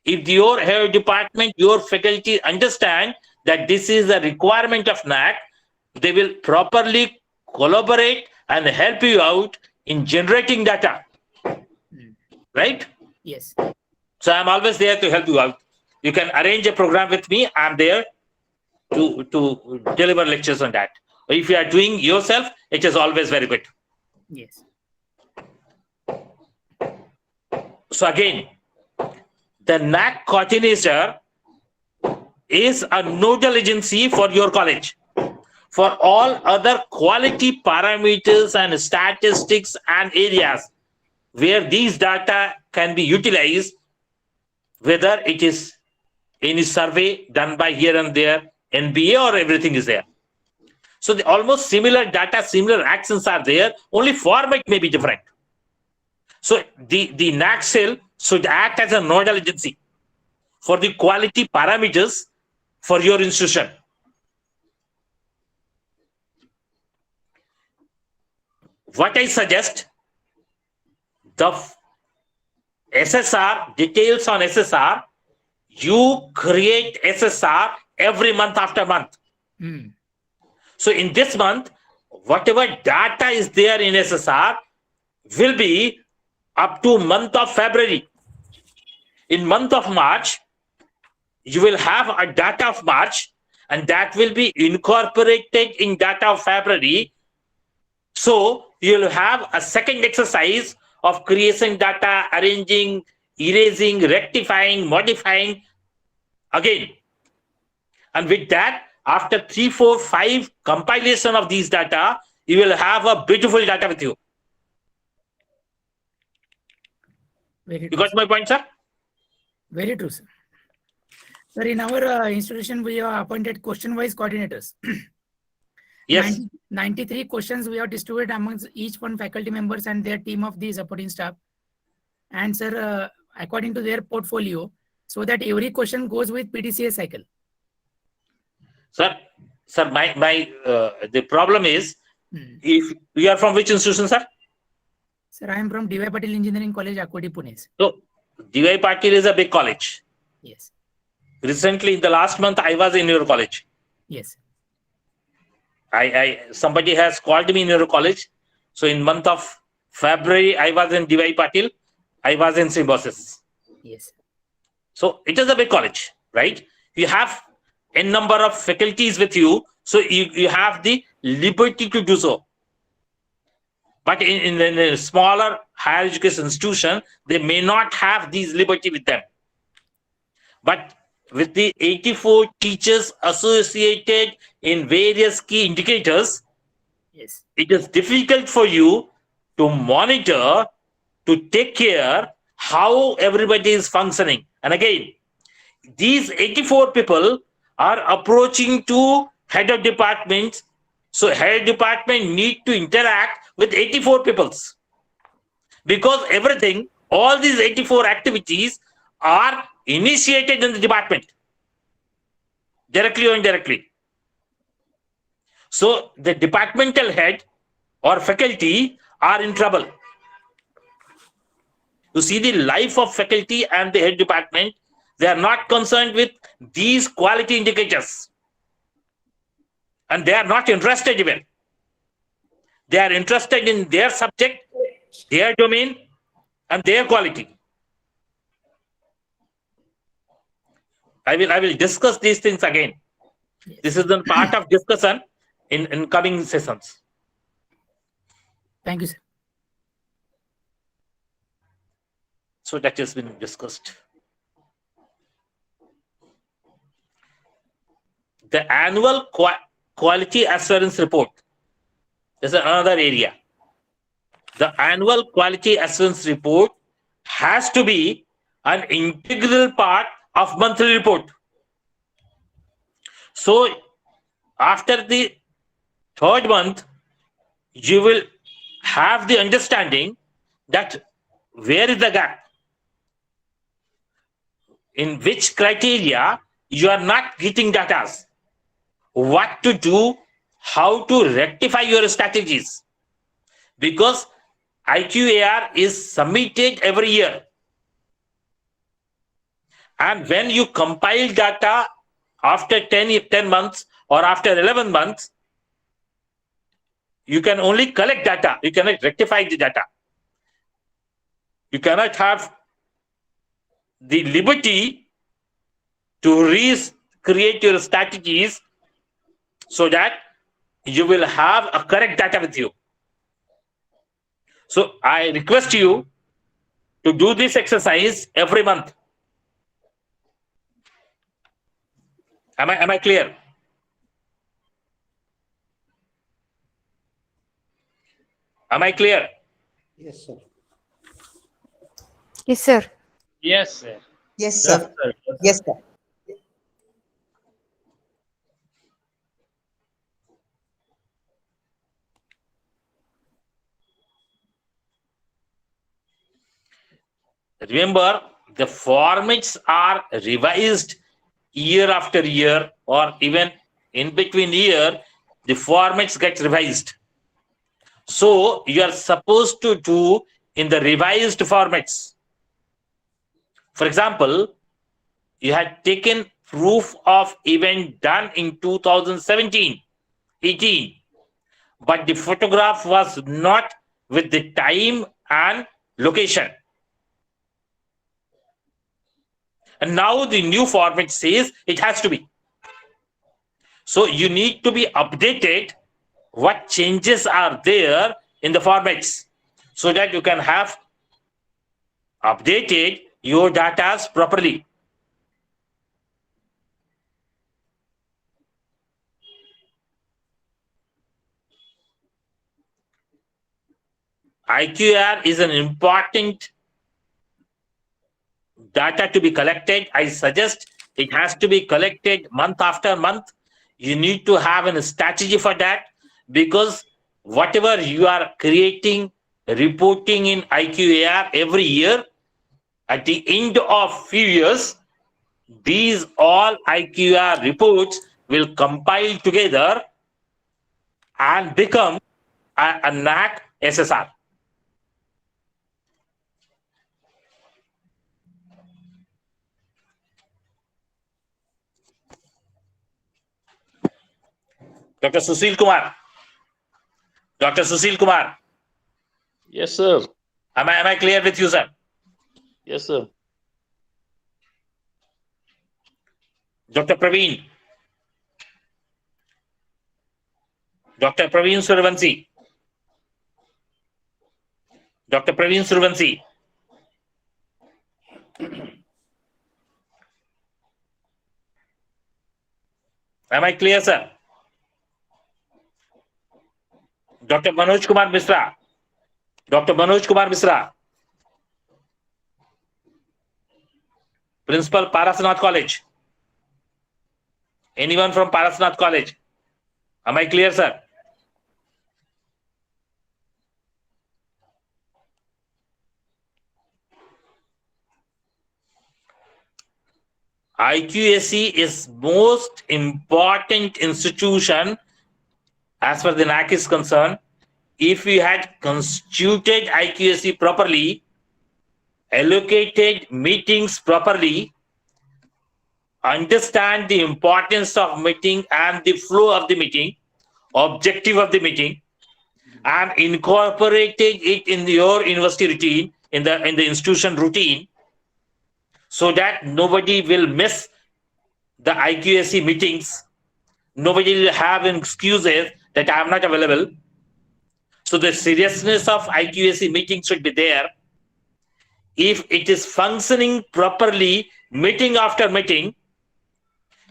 If your head department, your faculty understand that this is a requirement of NAAC, they will properly collaborate and help you out in generating data. Right? Yes. So I'm always there to help you out. You can arrange a program with me. I'm there to deliver lectures on that. If you are doing yourself, it is always very good. Yes. So again, the NAAC coordinator is a nodal agency for your college. For all other quality parameters and statistics and areas where these data can be utilized, whether it is any survey done by here and there, NBA, or everything is there. So the almost similar data, similar actions are there, only format may be different. So the NAAC cell should act as a nodal agency for the quality parameters for your institution. What I suggest, the SSR, details on SSR, you create SSR every month after month. So in this month, whatever data is there in SSR will be up to month of February. In month of March, you will have a data of March, and that will be incorporated in data of February. So you'll have a second exercise of creation data, arranging, erasing, rectifying, modifying again. And with that, after 3, 4, 5 compilation of these data, you will have a beautiful data with you. Very You true, got sir. my point, sir? Very true, sir. Sir, in our institution, we have appointed question-wise coordinators. Yes. 93 questions we have distributed amongst each one faculty members and their team of the supporting staff. And sir, according to their portfolio, so that every question goes with PDCA cycle. Sir, the problem is, if you are from which institution, sir? Sir, I am from D.Y. Patil Engineering College, Akwadi, Pune. So, D.Y. Patil is a big college. Yes. Recently, in the last month, I was in your college. Yes. Somebody has called me in your college. So, in month of February, I was in D.Y. Patil. I was in Symbiosis. Yes. So, it is a big college, right? You have a number of faculties with you. So, you have the liberty to do so. But in a smaller higher education institution, they may not have these liberty with them. But with the 84 teachers associated in various key indicators, yes, it is difficult for you to monitor, to take care how everybody is functioning. And again, these 84 people are approaching to head of departments. So head department need to interact with 84 peoples, because everything, all these 84 activities are initiated in the department, directly or indirectly. So the departmental head or faculty are in trouble. You see, the life of faculty and the head department, they are not concerned with these quality indicators. And they are not interested even. They are interested in their subject, their domain, and their quality. I will discuss these things again. Yes. This is the part of discussion in coming sessions. Thank you, sir. So that has been discussed. The annual quality assurance report is another area. The annual quality assurance report has to be an integral part of monthly report. So after the third month, you will have the understanding that where is the gap, in which criteria you are not getting data, what to do, how to rectify your strategies. Because IQAR is submitted every year. And when you compile data after 10 months or after 11 months, you can only collect data. You cannot rectify the data. You cannot have the liberty to recreate your strategies so that you will have a correct data with you. So I request you to do this exercise every month. Am I clear? Am I clear? Yes, sir. Yes, sir. Yes, sir. Yes, sir. Yes, sir. Remember, the formats are revised year after year, or even in between year, the formats get revised. So you are supposed to do in the revised formats. For example, you had taken proof of event done in 2017 18, but the photograph was not with the time and location. And now the new format says it has to be. So you need to be updated what changes are there in the formats so that you can have updated your data properly. IQR is an important data to be collected. I suggest it has to be collected month after month. You need to have a strategy for that, because whatever you are creating, reporting in IQAR every year, at the end of few years, these all IQR reports will compile together and become a NAAC SSR. Dr. Sushil Kumar. Dr. Sushil Kumar. Yes, sir. Am I clear with you, sir? Yes, sir. Dr. Praveen. Dr. Praveen Survansi. Dr. Praveen Survansi. Am I clear, sir? Dr. Manoj Kumar Misra. Dr. Manoj Kumar Misra. Principal, Parasanath College. Anyone from Parasanath College? Am I clear, sir? IQAC is most important institution as far as the NAAC is concerned. If we had constituted IQAC properly, allocated meetings properly, understand the importance of meeting and the flow of the meeting, objective of the meeting, and incorporated it in your university routine, in the institution routine, so that nobody will miss the IQAC meetings. Nobody will have excuses that I am not available. So the seriousness of IQAC meeting should be there. If it is functioning properly, meeting after meeting,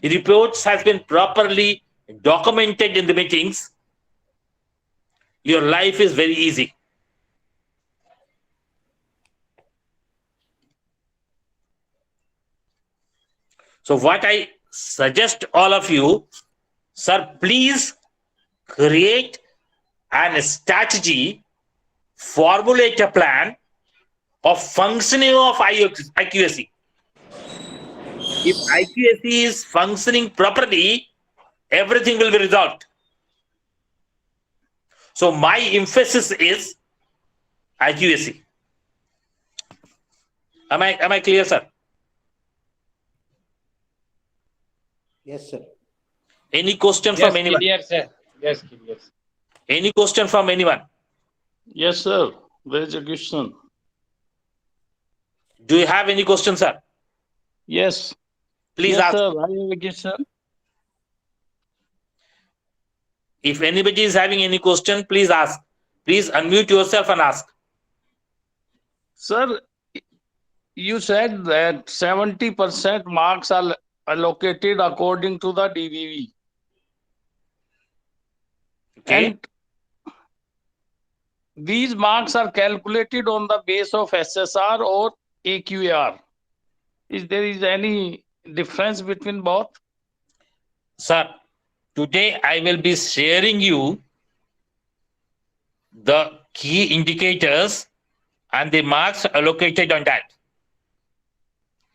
reports has been properly documented in the meetings, your life is very easy. So what I suggest all of you, sir, please create a strategy, formulate a plan of functioning of IQAC. If IQAC is functioning properly, everything will be resolved. So my emphasis is IQAC. Am I clear, sir? Yes, sir. Any question from anyone? Clear, sir. Yes, clear. Any question from anyone? Yes, sir. There is a question. Do you have any question, sir? Yes. Please yes, ask. Sir. I have a question. If anybody is having any question, please ask. Please unmute yourself and ask. Sir, you said that 70% marks are allocated according to the DVV. Okay. And these marks are calculated on the base of SSR or AQR. Is there any difference between both? Sir, today I will be sharing you the key indicators and the marks allocated on that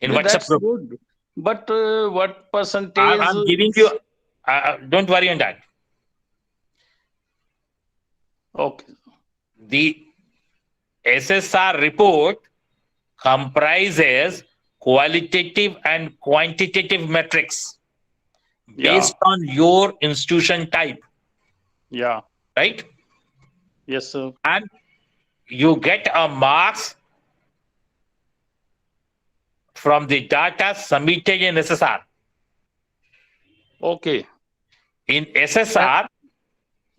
in WhatsApp That's group. good. But what percentage? I'm giving you, don't worry on that. Okay. The SSR report comprises qualitative and quantitative metrics based on your institution type. Yeah. right? Yes, sir. And you get a marks from the data submitted in SSR. Okay. In SSR,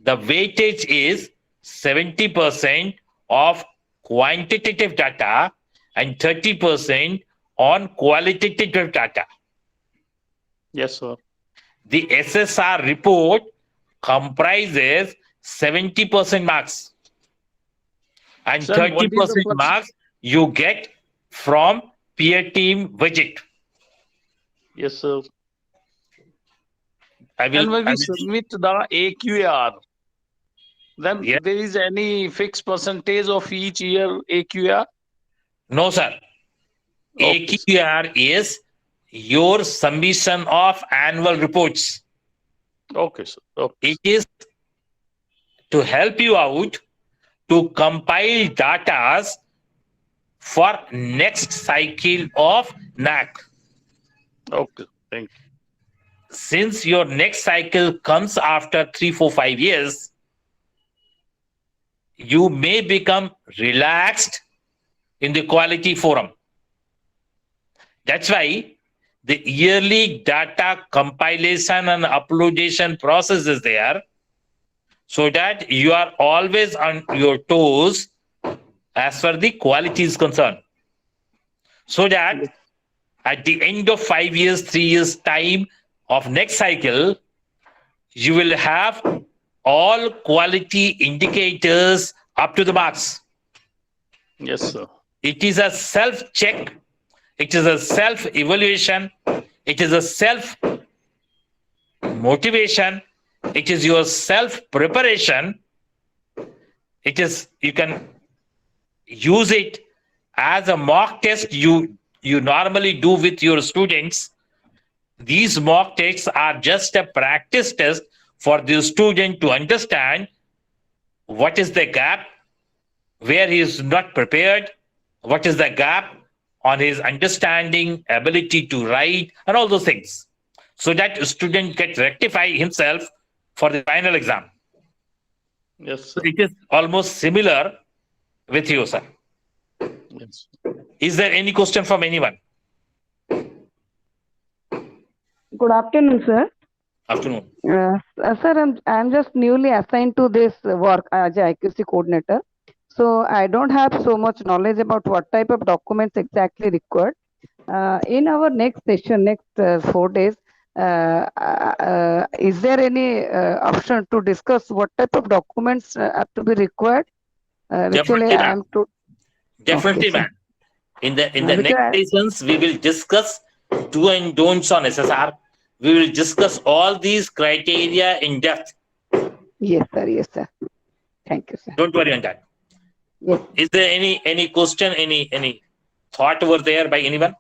the weightage is 70% of quantitative data and 30% on qualitative data. Yes, sir. The SSR report comprises 70% marks and Sir, what is the 30% marks you get from peer team budget. Yes, sir. I will, And when I we will- submit the AQAR, then Yeah. there is any fixed percentage of each year AQAR? No, sir. Okay, AQR is your submission of annual reports. Okay, sir. Okay. It is to help you out to compile data for next cycle of NAAC. Okay. Thank you. Since your next cycle comes after 3, 4, 5 years, you may become relaxed in the quality forum. That's why the yearly data compilation and uploadation process is there, so that you are always on your toes as far the quality is concerned. So that at the end of 5 years, 3 years time of next cycle, you will have all quality indicators up to the marks. Yes, sir. It is a self-check. It is a self-evaluation. It is a self-motivation. It is your self-preparation. It is, you can use it as a mock test you normally do with your students. These mock tests are just a practice test for the student to understand what is the gap, where he is not prepared, what is the gap on his understanding, ability to write, and all those things, so that a student can rectify himself for the final exam. Yes, sir. It is almost similar with you, sir. Yes. Is there any question from anyone? Good afternoon, sir. Afternoon. Sir, I'm just newly assigned to this work as a IQC coordinator. So I don't have so much knowledge about what type of documents exactly required. In our next session, next 4 days, is there any option to discuss what type of documents have to be required? Definitely, I am to. Definitely, Okay, man. In the Because next sessions, we will discuss do and don'ts on SSR. We will discuss all these criteria in depth. Yes, sir. Yes, sir. Thank you, sir. Don't worry on that. Yes. Is there any question, any thought over there by anyone?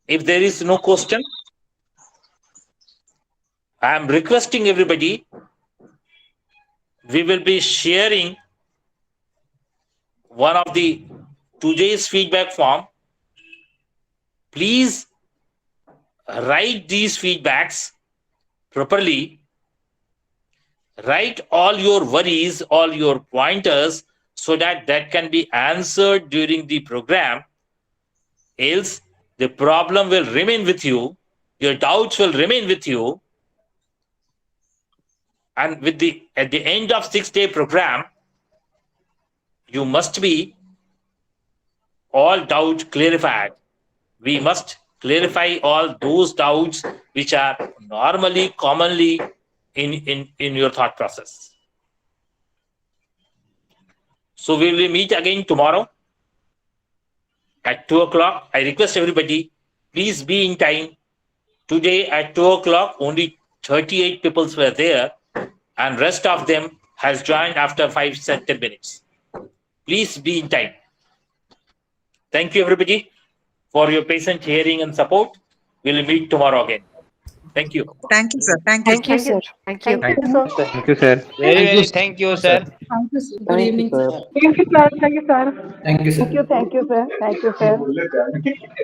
If there is no question, I am requesting everybody, we will be sharing one of the today's feedback form. Please write these feedbacks properly. Write all your worries, all your pointers, so that can be answered during the program. Else, the problem will remain with you. Your doubts will remain with you. And at the end of 6-day program, you must be all doubt clarified. We must clarify all those doubts which are normally, commonly in your thought process. So we will meet again tomorrow at 2 o'clock. I request everybody, please be in time. Today at 2 o'clock, only 38 people were there, and rest of them has joined after 5-10 minutes. Please be in time. Thank you, everybody, for your patient hearing and support. We'll meet tomorrow again. Thank you. Thank you, sir. Thank you. Thank you, sir. Thank you. Thank you, sir. Very thank you, sir. Thank you, sir. Good Thank you, evening, sir. sir. Thank you, sir. Thank you, sir. Thank you, sir. Thank you, sir. Thank you, sir.